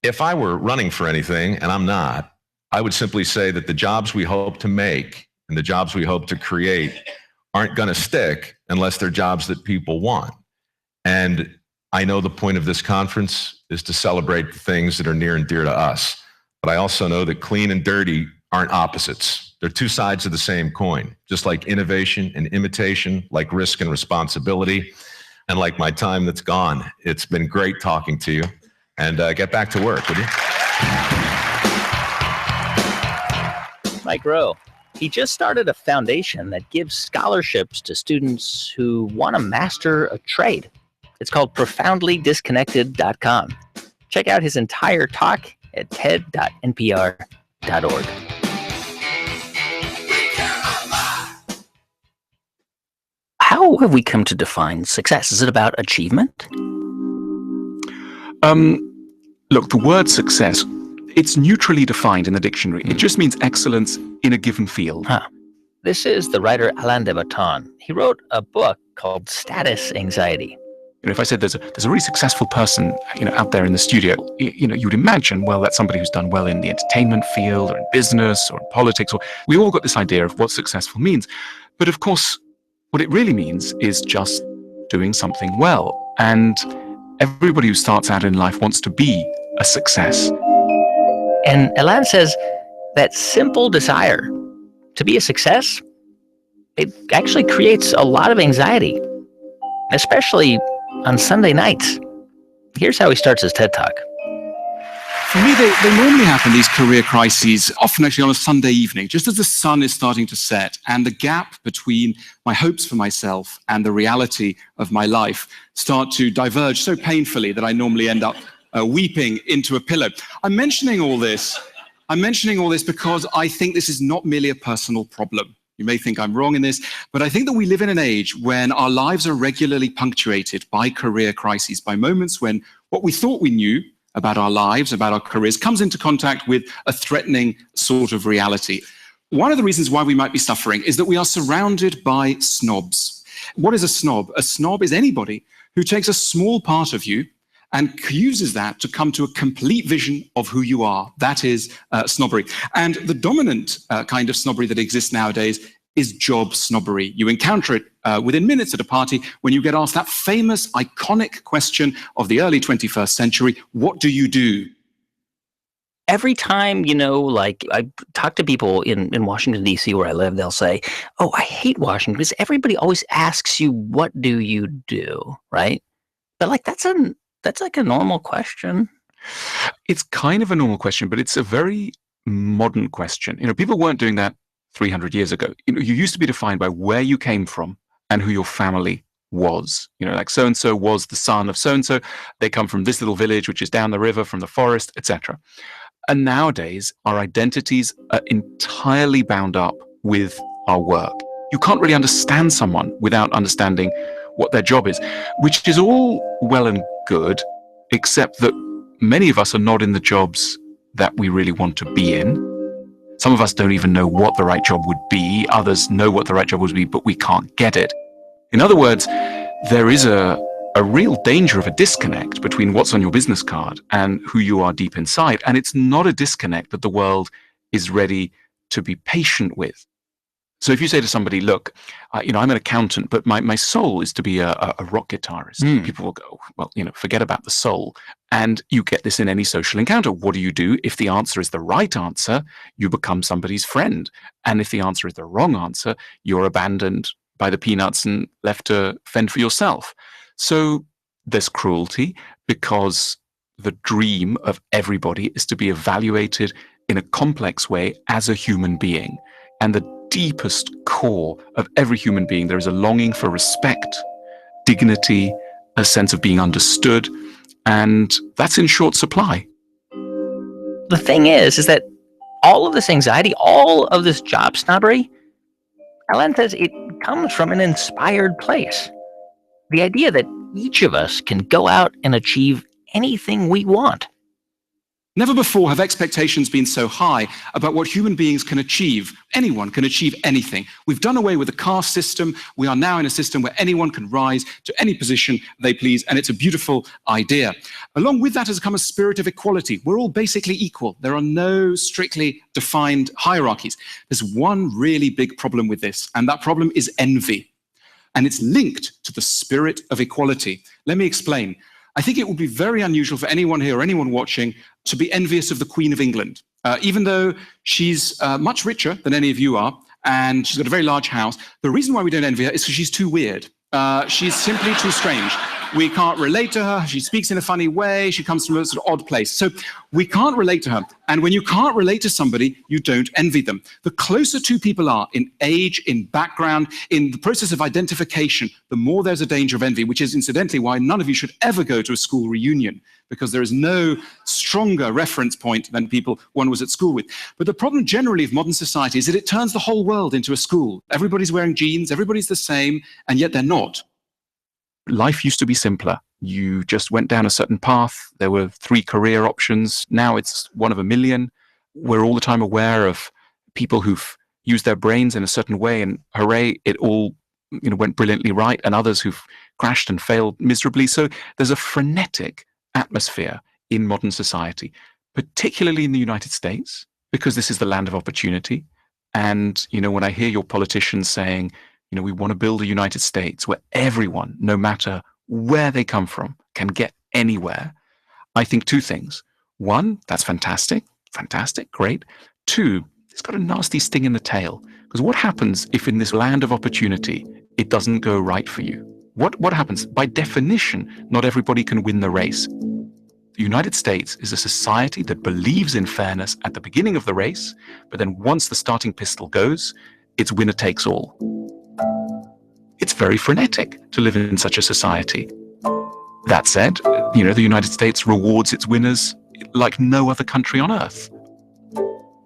if I were running for anything, and I'm not, I would simply say that the jobs we hope to make and the jobs we hope to create aren't going to stick unless they're jobs that people want. And I know the point of this conference is to celebrate the things that are near and dear to us. But I also know that clean and dirty aren't opposites. They're two sides of the same coin, just like innovation and imitation, like risk and responsibility, and like my time that's gone. It's been great talking to you, and get back to work, would you? Mike Rowe, he just started a foundation that gives scholarships to students who want to master a trade. It's called profoundlydisconnected.com. Check out his entire talk at ted.npr.org. How have we come to define success? Is it about achievement? Look, the word success, it's neutrally defined in the dictionary. It just means excellence in a given field. This is the writer Alain de Botton. He wrote a book called Status Anxiety. If I said there's a really successful person, out there in the studio, you'd imagine, well, that's somebody who's done well in the entertainment field or in business or in politics. Or we all got this idea of what successful means. But of course, what it really means is just doing something well. And everybody who starts out in life wants to be a success. And Alain says that simple desire to be a success, it actually creates a lot of anxiety, especially on Sunday nights. Here's how he starts his TED Talk. For me, they normally happen, these career crises, often actually on a Sunday evening, just as the sun is starting to set and the gap between my hopes for myself and the reality of my life start to diverge so painfully that I normally end up weeping into a pillow. I'm mentioning all this because I think this is not merely a personal problem. You may think I'm wrong in this, but I think that we live in an age when our lives are regularly punctuated by career crises, by moments when what we thought we knew about our lives, about our careers, comes into contact with a threatening sort of reality. One of the reasons why we might be suffering is that we are surrounded by snobs. What is a snob? A snob is anybody who takes a small part of you and uses that to come to a complete vision of who you are. That is snobbery. And the dominant kind of snobbery that exists nowadays is job snobbery. You encounter it within minutes at a party when you get asked that famous, iconic question of the early 21st century, what do you do? Every time, like I talk to people in Washington, D.C., where I live, they'll say, oh, I hate Washington because everybody always asks you, what do you do, right? But like, that's like a normal question. It's kind of a normal question, but it's a very modern question. People weren't doing that 300 years ago. You used to be defined by where you came from and who your family was. Like so-and-so was the son of so-and-so. They come from this little village, which is down the river from the forest, etc. And nowadays, our identities are entirely bound up with our work. You can't really understand someone without understanding what their job is, which is all well and good, except that many of us are not in the jobs that we really want to be in. Some of us don't even know what the right job would be. Others know what the right job would be, but we can't get it. In other words, there is a real danger of a disconnect between what's on your business card and who you are deep inside. And it's not a disconnect that the world is ready to be patient with. So if you say to somebody, look, I'm an accountant, but my soul is to be a rock guitarist. People will go, well, forget about the soul. And you get this in any social encounter. What do you do? If the answer is the right answer, you become somebody's friend. And if the answer is the wrong answer, you're abandoned by the peanuts and left to fend for yourself. So there's cruelty because the dream of everybody is to be evaluated in a complex way as a human being. And the deepest core of every human being, there is a longing for respect, dignity, a sense of being understood, and that's in short supply. The thing is that all of this anxiety, all of this job snobbery, Alan says it comes from an inspired place. The idea that each of us can go out and achieve anything we want. Never before have expectations been so high about what human beings can achieve. Anyone can achieve anything. We've done away with the caste system. We are now in a system where anyone can rise to any position they please, and it's a beautiful idea. Along with that has come a spirit of equality. We're all basically equal. There are no strictly defined hierarchies. There's one really big problem with this, and that problem is envy. And it's linked to the spirit of equality. Let me explain. I think it would be very unusual for anyone here or anyone watching to be envious of the Queen of England, even though she's much richer than any of you are, and she's got a very large house. The reason why we don't envy her is because she's too weird. She's simply too strange. We can't relate to her. She speaks in a funny way. She comes from a sort of odd place. So we can't relate to her. And when you can't relate to somebody, you don't envy them. The closer two people are in age, in background, in the process of identification, the more there's a danger of envy, which is incidentally why none of you should ever go to a school reunion, because there is no stronger reference point than people one was at school with. But the problem generally of modern society is that it turns the whole world into a school. Everybody's wearing jeans, everybody's the same, and yet they're not. Life used to be simpler. You just went down a certain path. There were 3 career options. Now it's one of a million. We're all the time aware of people who've used their brains in a certain way, and hooray, it all went brilliantly right, and others who've crashed and failed miserably. So there's a frenetic atmosphere in modern society, particularly in the United States, because this is the land of opportunity. And, when I hear your politicians saying, we want to build a United States where everyone, no matter where they come from, can get anywhere, I think 2 things. 1, that's fantastic, great. 2, it's got a nasty sting in the tail. Because what happens if in this land of opportunity, it doesn't go right for you? What happens? By definition, not everybody can win the race. The United States is a society that believes in fairness at the beginning of the race, but then once the starting pistol goes, it's winner takes all. It's very frenetic to live in such a society. That said, the United States rewards its winners like no other country on earth.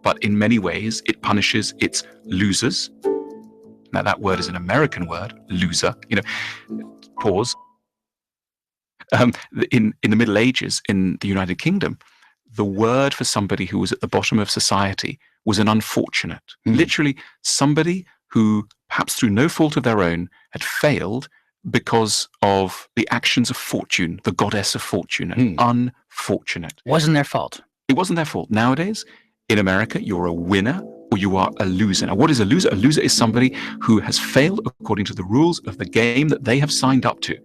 But in many ways, it punishes its losers. Now, that word is an American word, loser. Pause. In the Middle Ages, in the United Kingdom, the word for somebody who was at the bottom of society was an unfortunate. Literally, somebody who, perhaps through no fault of their own, had failed because of the actions of fortune, the goddess of fortune, and unfortunate. Wasn't their fault. It wasn't their fault. Nowadays, in America, you're a winner or you are a loser. Now, what is a loser? A loser is somebody who has failed according to the rules of the game that they have signed up to.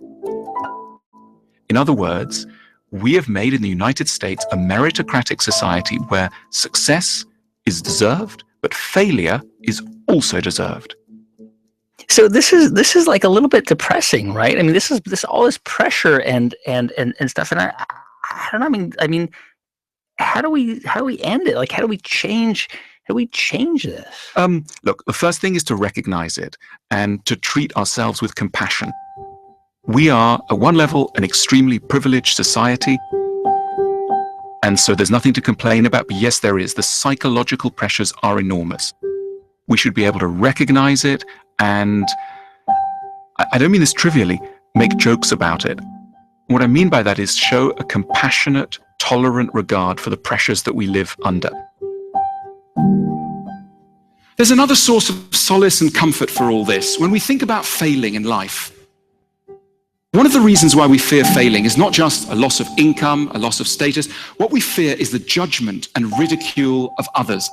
In other words, we have made in the United States a meritocratic society where success is deserved, but failure is also deserved. So this is like a little bit depressing, right? I mean, this all this pressure and stuff, and I don't know. I mean, how do we end it? Like, how do we change this? Look, the first thing is to recognize it and to treat ourselves with compassion. We are, at one level, an extremely privileged society, and so there's nothing to complain about. But yes, there is. The psychological pressures are enormous. We should be able to recognize it, and I don't mean this trivially, make jokes about it. What I mean by that is show a compassionate, tolerant regard for the pressures that we live under. There's another source of solace and comfort for all this. When we think about failing in life, one of the reasons why we fear failing is not just a loss of income, a loss of status. What we fear is the judgment and ridicule of others.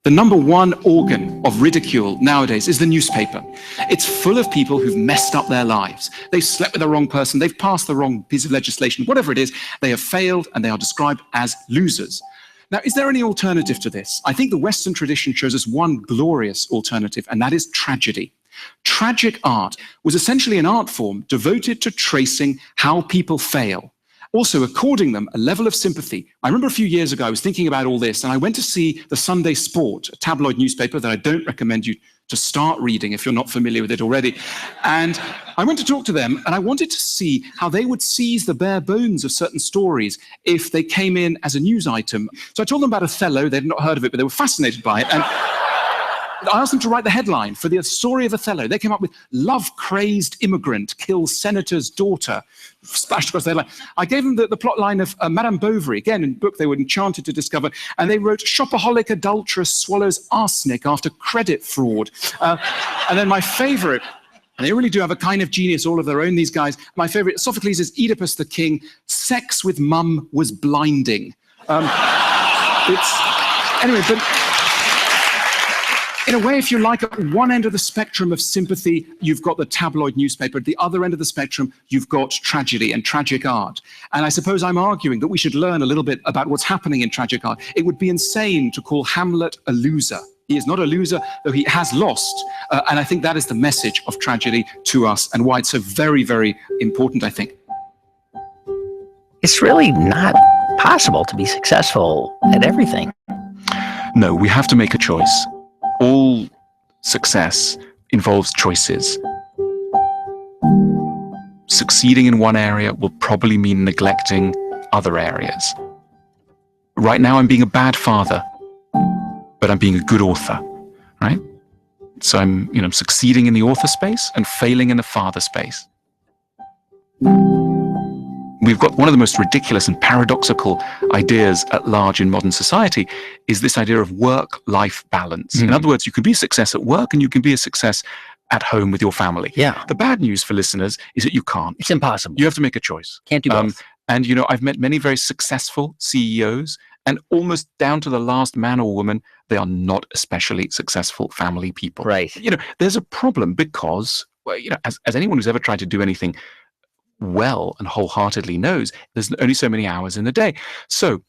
The number one organ of ridicule nowadays is the newspaper. It's full of people who've messed up their lives. They've slept with the wrong person, they've passed the wrong piece of legislation, whatever it is, they have failed and they are described as losers. Now, is there any alternative to this? I think the Western tradition shows us one glorious alternative, and that is tragedy. Tragic art was essentially an art form devoted to tracing how people fail, also according them a level of sympathy. I remember a few years ago, I was thinking about all this, and I went to see the Sunday Sport, a tabloid newspaper that I don't recommend you to start reading if you're not familiar with it already. And I went to talk to them, and I wanted to see how they would seize the bare bones of certain stories if they came in as a news item. So I told them about Othello. They'd not heard of it, but they were fascinated by it. And I asked them to write the headline for the story of Othello. They came up with "Love-crazed immigrant kills senator's daughter," splashed across the headline. I gave them the plot line of Madame Bovary, again, in a book they were enchanted to discover, and they wrote "Shopaholic adulteress swallows arsenic after credit fraud." And then my favorite, and they really do have a kind of genius all of their own, these guys, my favorite, Sophocles' is Oedipus the King, "Sex with mum was blinding." Anyway, but in a way, if you like, at one end of the spectrum of sympathy, you've got the tabloid newspaper. At the other end of the spectrum, you've got tragedy and tragic art. And I suppose I'm arguing that we should learn a little bit about what's happening in tragic art. It would be insane to call Hamlet a loser. He is not a loser, though he has lost. And I think that is the message of tragedy to us and why it's so very, very important, I think. It's really not possible to be successful at everything. No, we have to make a choice. All success involves choices. Succeeding in one area will probably mean neglecting other areas. Right now, I'm being a bad father, but I'm being a good author, right? So I'm succeeding in the author space and failing in the father space. We've got one of the most ridiculous and paradoxical ideas at large in modern society is this idea of work-life balance. In other words, you can be a success at work and you can be a success at home with your family. Yeah. The bad news for listeners is that you can't. It's impossible. You have to make a choice. Can't do both. And I've met many very successful CEOs, and almost down to the last man or woman, they are not especially successful family people. Right. There's a problem because, as anyone who's ever tried to do anything well and wholeheartedly knows, there's only so many hours in the day. So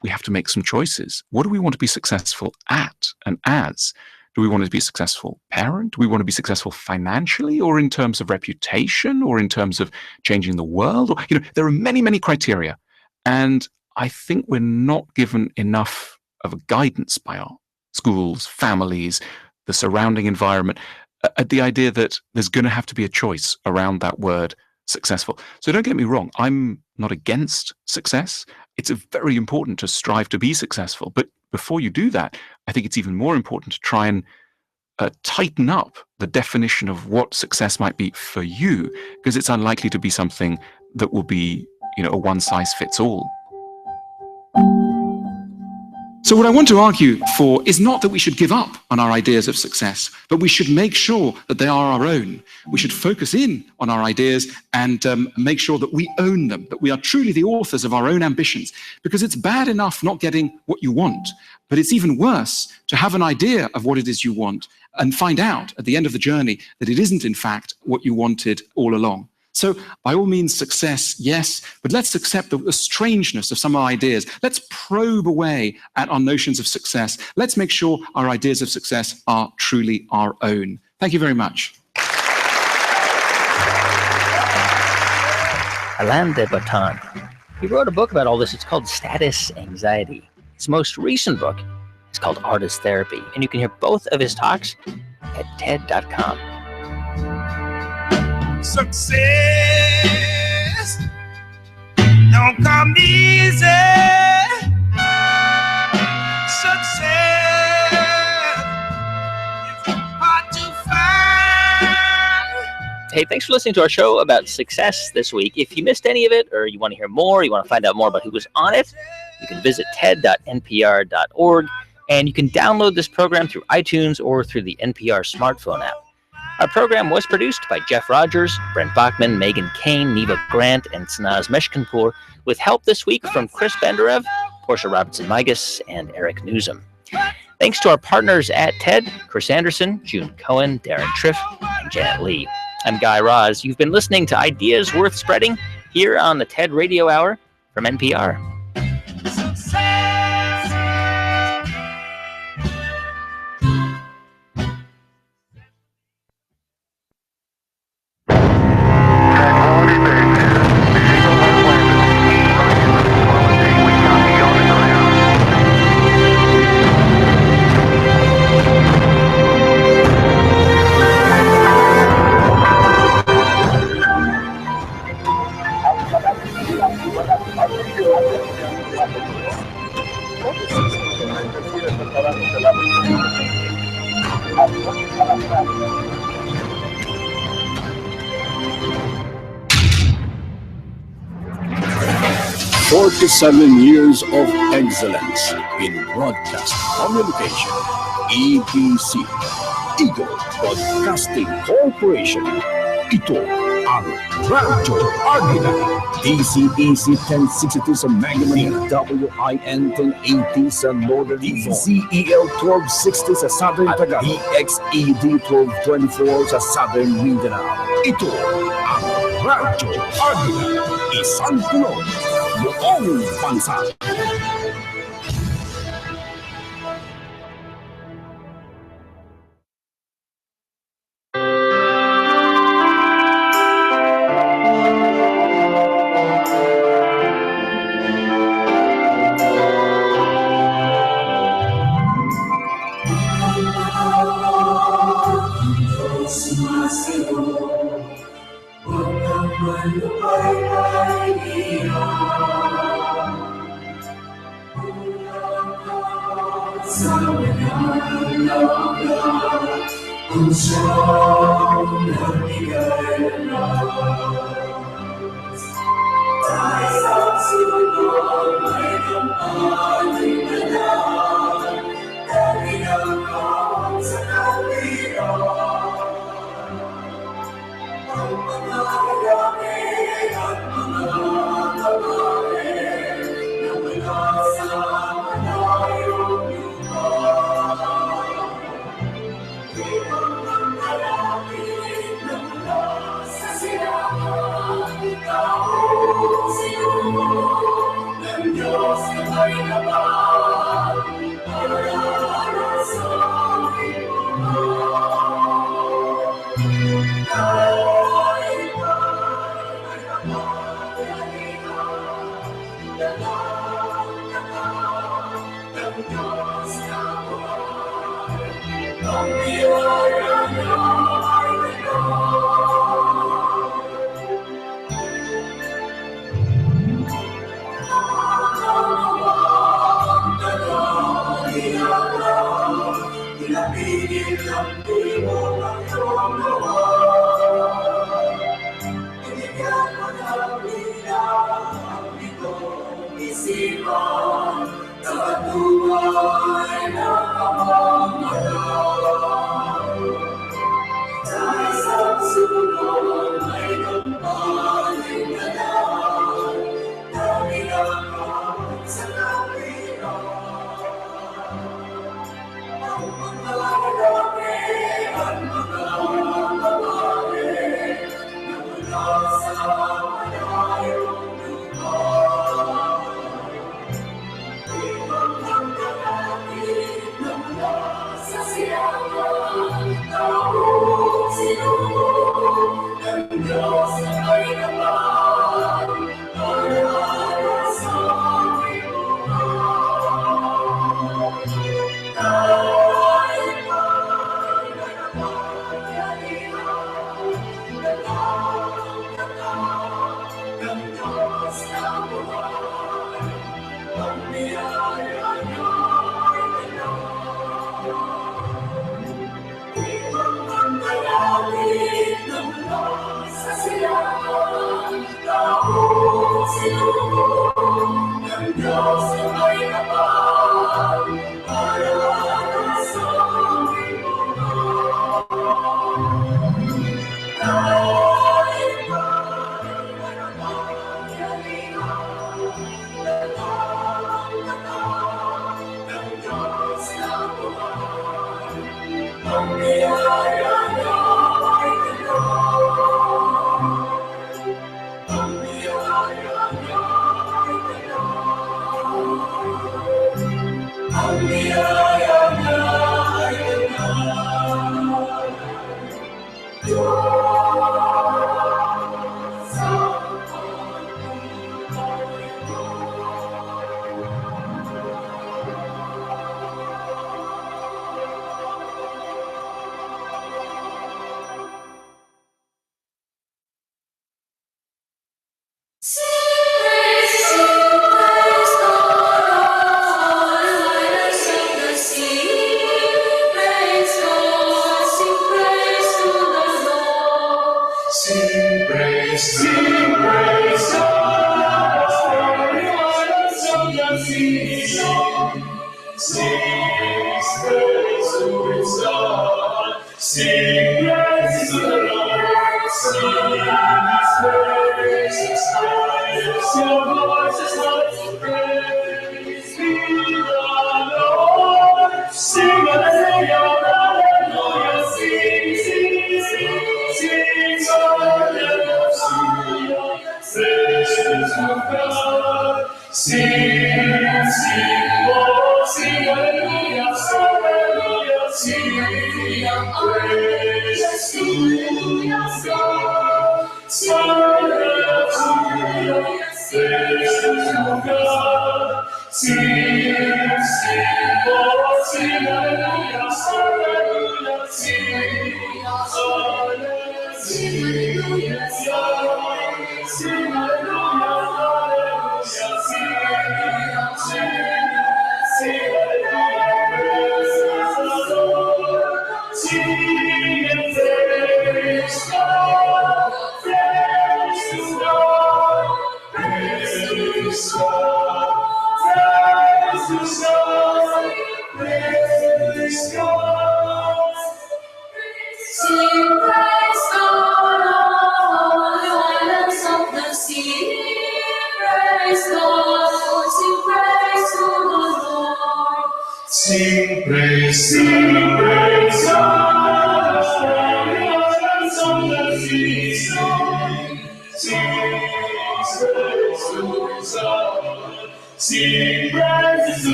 we have to make some choices. What do we want to be successful at and as? Do we want to be a successful parent? Do we want to be successful financially, or in terms of reputation, or in terms of changing the world? Or, there are many, many criteria. And I think we're not given enough of a guidance by our schools, families, the surrounding environment, at the idea that there's going to have to be a choice around that word successful. So don't get me wrong, I'm not against success. It's very important to strive to be successful. But before you do that, I think it's even more important to try and tighten up the definition of what success might be for you, because it's unlikely to be something that will be, a one-size-fits-all. So what I want to argue for is not that we should give up on our ideas of success, but we should make sure that they are our own. We should focus in on our ideas and make sure that we own them, that we are truly the authors of our own ambitions. Because it's bad enough not getting what you want, but it's even worse to have an idea of what it is you want and find out at the end of the journey that it isn't, in fact, what you wanted all along. So by all means, success, yes, but let's accept the strangeness of some ideas. Let's probe away at our notions of success. Let's make sure our ideas of success are truly our own. Thank you very much. Alain de Botton. He wrote a book about all this. It's called Status Anxiety. His most recent book is called Artist Therapy, and you can hear both of his talks at TED.com. Success don't come easy. Success is hard to find. Hey, thanks for listening to our show about success this week. If you missed any of it, or you want to hear more, you want to find out more about who was on it, you can visit ted.npr.org, and you can download this program through iTunes or through the NPR smartphone app. Our program was produced by Jeff Rogers, Brent Bachman, Megan Kane, Neva Grant, and Sanaz Meshkinpour, with help this week from Chris Benderev, Portia Robertson-Migas, and Eric Newsom. Thanks to our partners at TED, Chris Anderson, June Cohen, Darren Triff, and Janet Lee. I'm Guy Raz. You've been listening to Ideas Worth Spreading here on the TED Radio Hour from NPR. Forty-seven years of excellence in broadcast communication. EBC, Eagle Broadcasting Corporation. Ito ang Radyo Agila. DCEC 1062 sa Magaling, WIN 1080 sa Northern DCEL 1260 sa Southern Tagalog, DXED 1224 sa Southern Mindanao. Ito ang Radyo Agila. Isang tunog, buong bansa.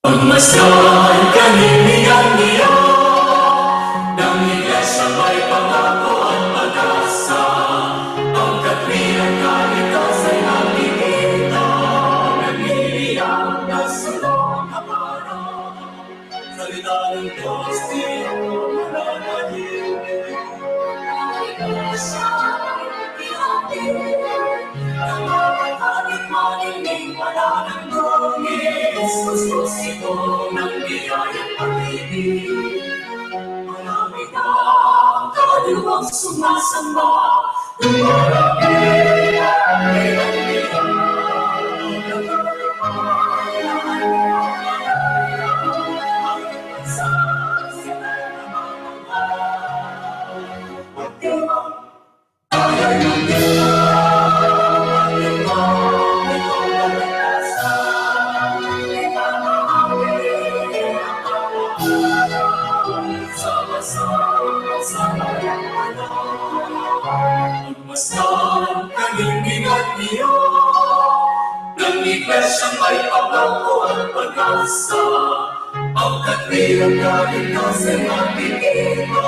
Pagmasdan kaniligan niya ng iglesia may pangako at pag-asa. Ang katwiran nga ito sa'y nakikita, nag-iiyak na sulong kaparang. Salita ng Diyos di ako mananahimik. Ang iglesia ay nag-ihatid, nangangahangit maninig wala ng dungis. Gustos ito ng biyayang pag-ibig. Marami na kaluwang sumasamba, lumarami ang ilang bilang. Pagmasdan kanindigan niyo ng iglesia may pangako at pag-asa. Ang katwiran nga ito sa'y makikita,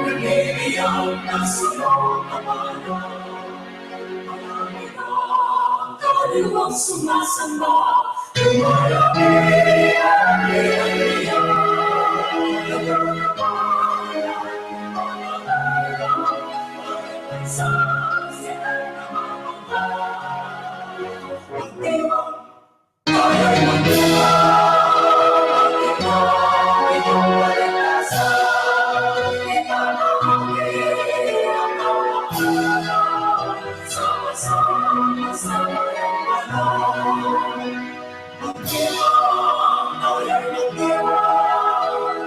nag-iiyak siyaw na sumama. Kaliwang sumasamba, lumarami ang iyang sa sila namamangha. Magdiwang, kaya'y magdiwang, ikaw, iyong paligtasan, ipanahangin ang bawat araw, sama-sama sa iyong panahon. Magdiwang, kaya'y magdiwang,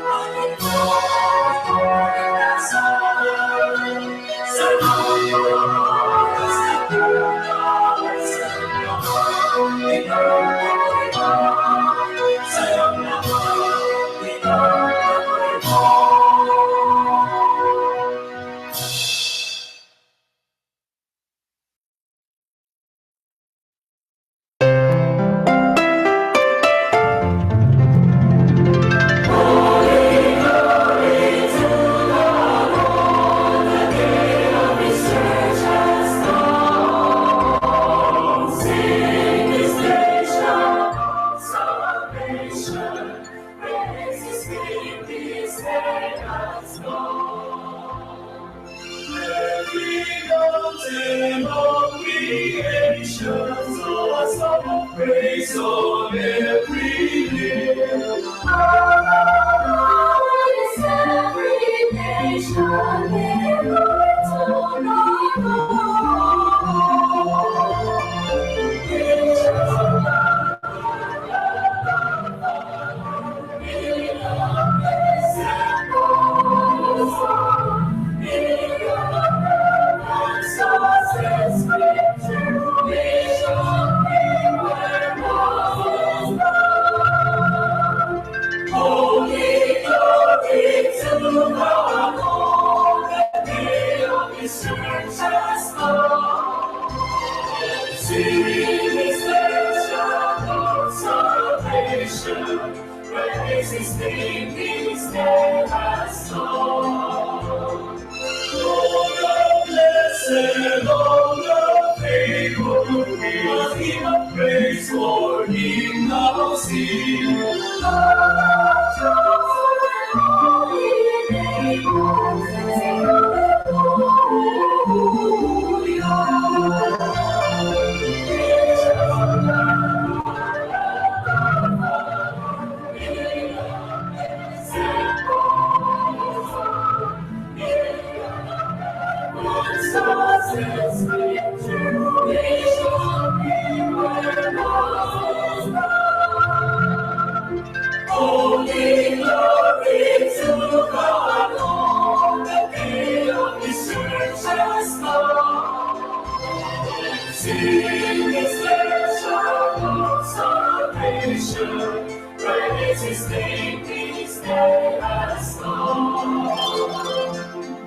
ikaw, iyong paligtasan, sa lahat sa buhay, sa lahat pinagpapalibay, sa lahat praise on every hill. God is every nation, immortal Holy glory to God, the day of His church has come. Sing His nation of salvation, praise His name, His day has come. All the blessed, all the faithful, give Him a praise for Him now sing. Holy glory to God, on the day of His church has come. Sing His nation of salvation, praise His name, His day has come.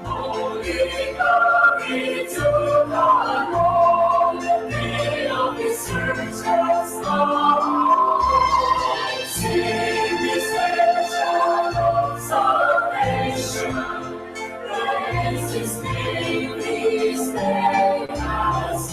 Holy glory to God, on the day of His church has come. Sing His nation of salvation, praise His name, His day has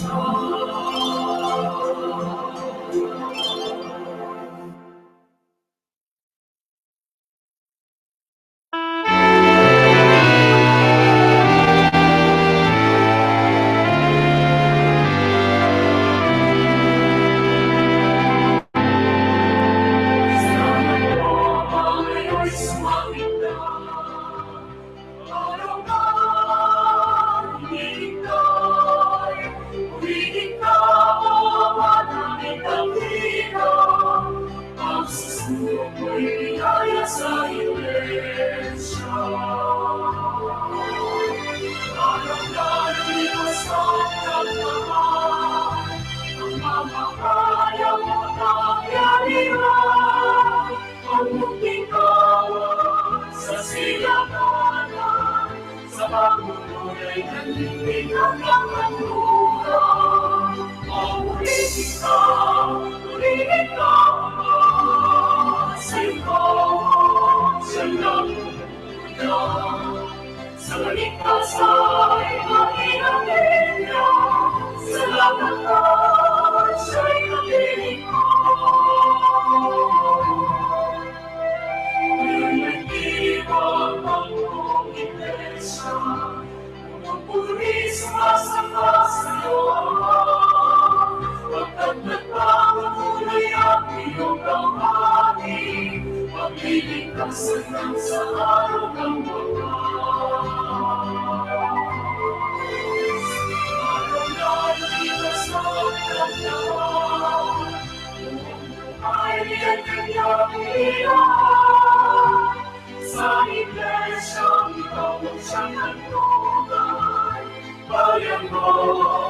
hanggang sa araw ng wakas. Araw na lumipas ang kanyang, ay kanyang iyan. Sa iglesyang ikaw ang siyang nagtugay, bayan mo,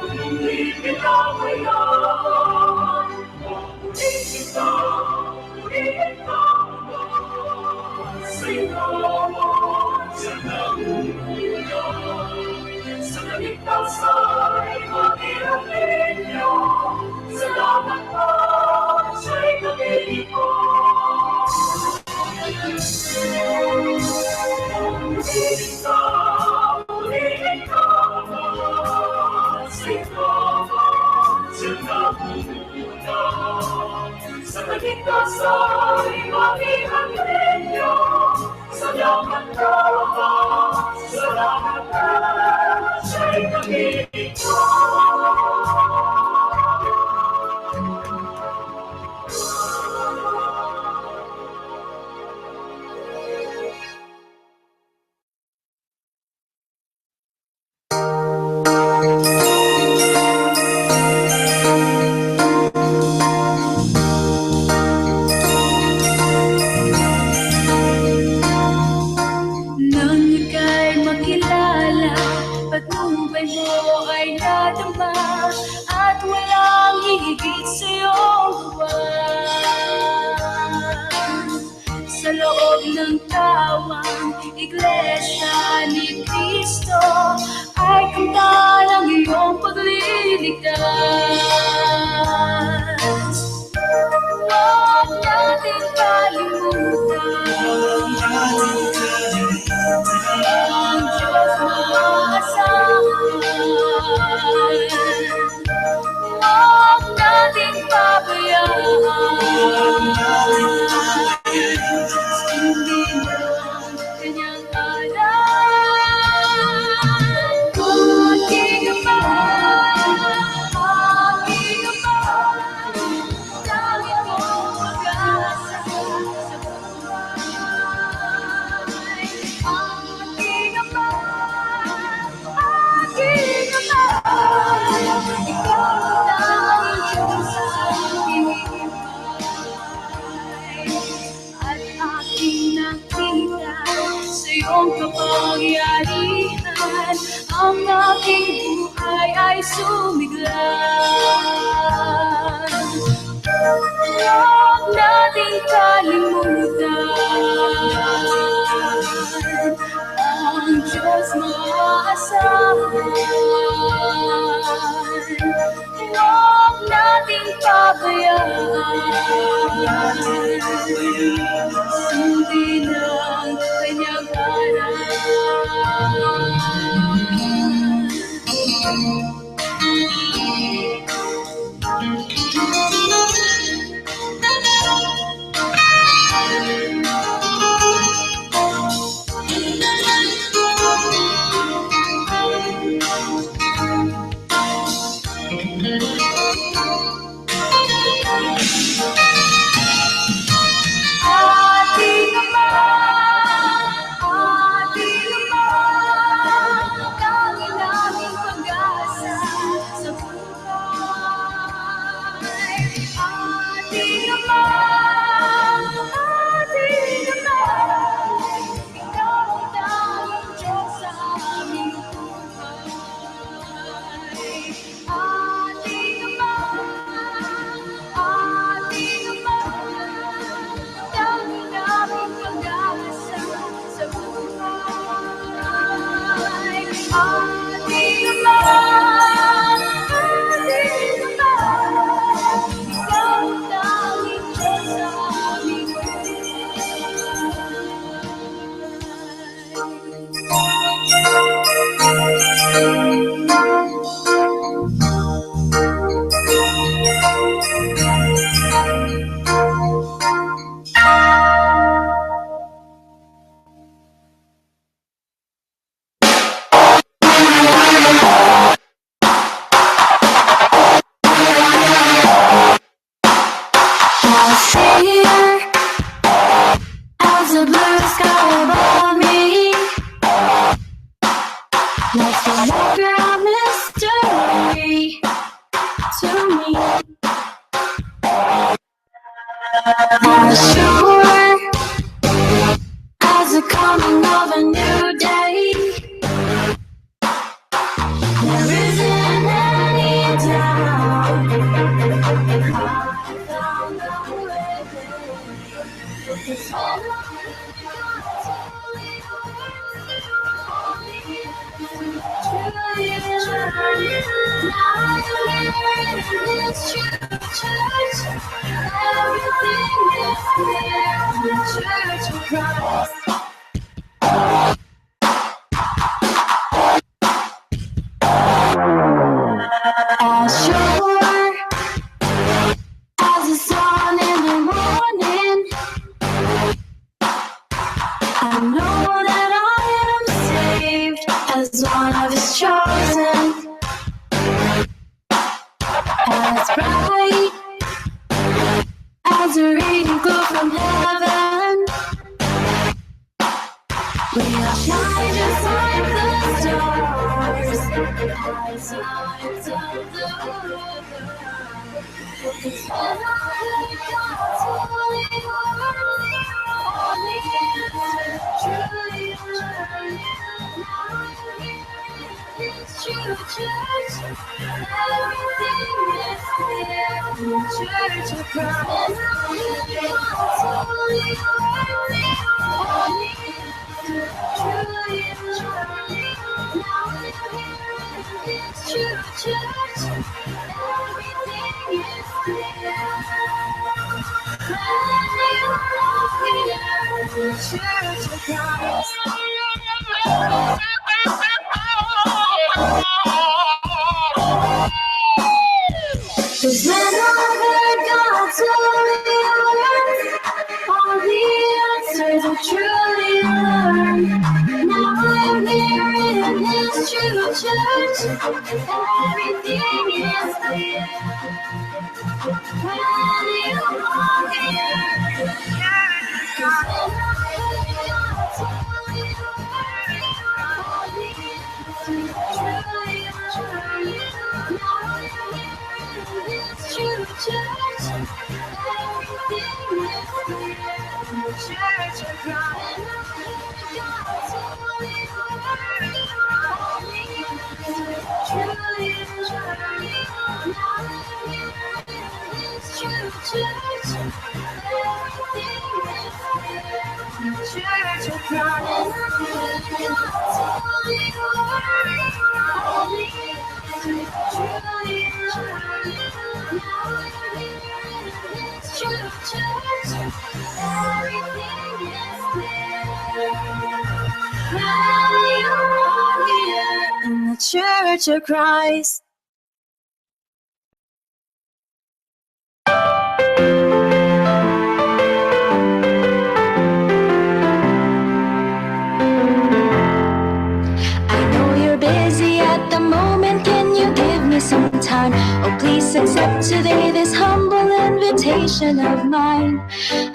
hindi pinabayaan. Purihin ka, Salamat sa nangungunan, sa kaligtasa'y mag-ihalin niyo. Salamat po siya'y nag-iikot. Purihin ka, salamat sa nangungunan, sa kaligtasa'y mag-ihalin niyo. Salamat ka, siya'y nag-iikot. Nang ika'y makilala, patnubay mo ay nadama, at walang hihigit sa'yong gawa. Sa loob ng tawang Iglesia ni Cristo, ay kanta ng iyong pagliligtas. Huwag natin kalimutan ang Diyos maasahan. Huwag nating pabayaan, sundin ang kanyang alam. Aking Ama, aking Ama, langit mong pag-asa sa buhay. Aking Ama, aking Ama, ikaw ang tanging Diyos sa aking buhay. At aking nakita sa iyong kapangyarihan, ang aking buhay ay sumiglan. Huwag nating kalimutan ang Diyos maasahan. Huwag nating pabayaan, sundin ang kanyang aral. As sure as the coming of a new day, there isn't any doubt I found a way. It's when as sure as the sun in the morning, I know that I am saved as one of his chosen. As bright as a rain glow from heaven, we are shine just like the stars as signs of the world. It's when I look God's holy word, all the answers truly learn. Now I'm here in this true church, everything is clear in the Church of Christ. And I look God's holy word, all the answers truly learn. Now I'm here in this true church, everything is clear. Church of Christ. 'Cause when I heard God's holy word, all the answers I truly learned. Now I'm here in this true church, everything is clear. When you walk here, Church of Christ. Church of Christ. Church of Christ. Busy at the moment, can you give me some time? Oh, please accept today this humble invitation of mine.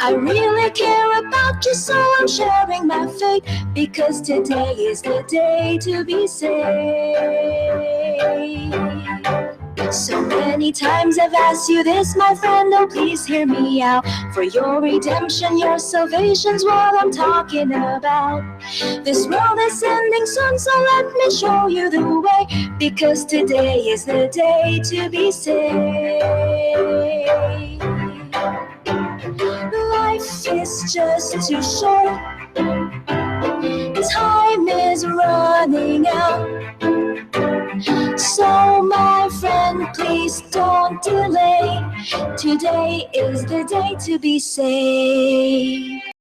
I really care about you, so I'm sharing my faith, because today is the day to be saved. So many times I've asked you this, my friend, oh please hear me out. For your redemption, your salvation's what I'm talking about. This world is ending soon, so let me show you the way, because today is the day to be saved. Life is just too short, time is running out. So my friend, please don't delay. Today is the day to be saved.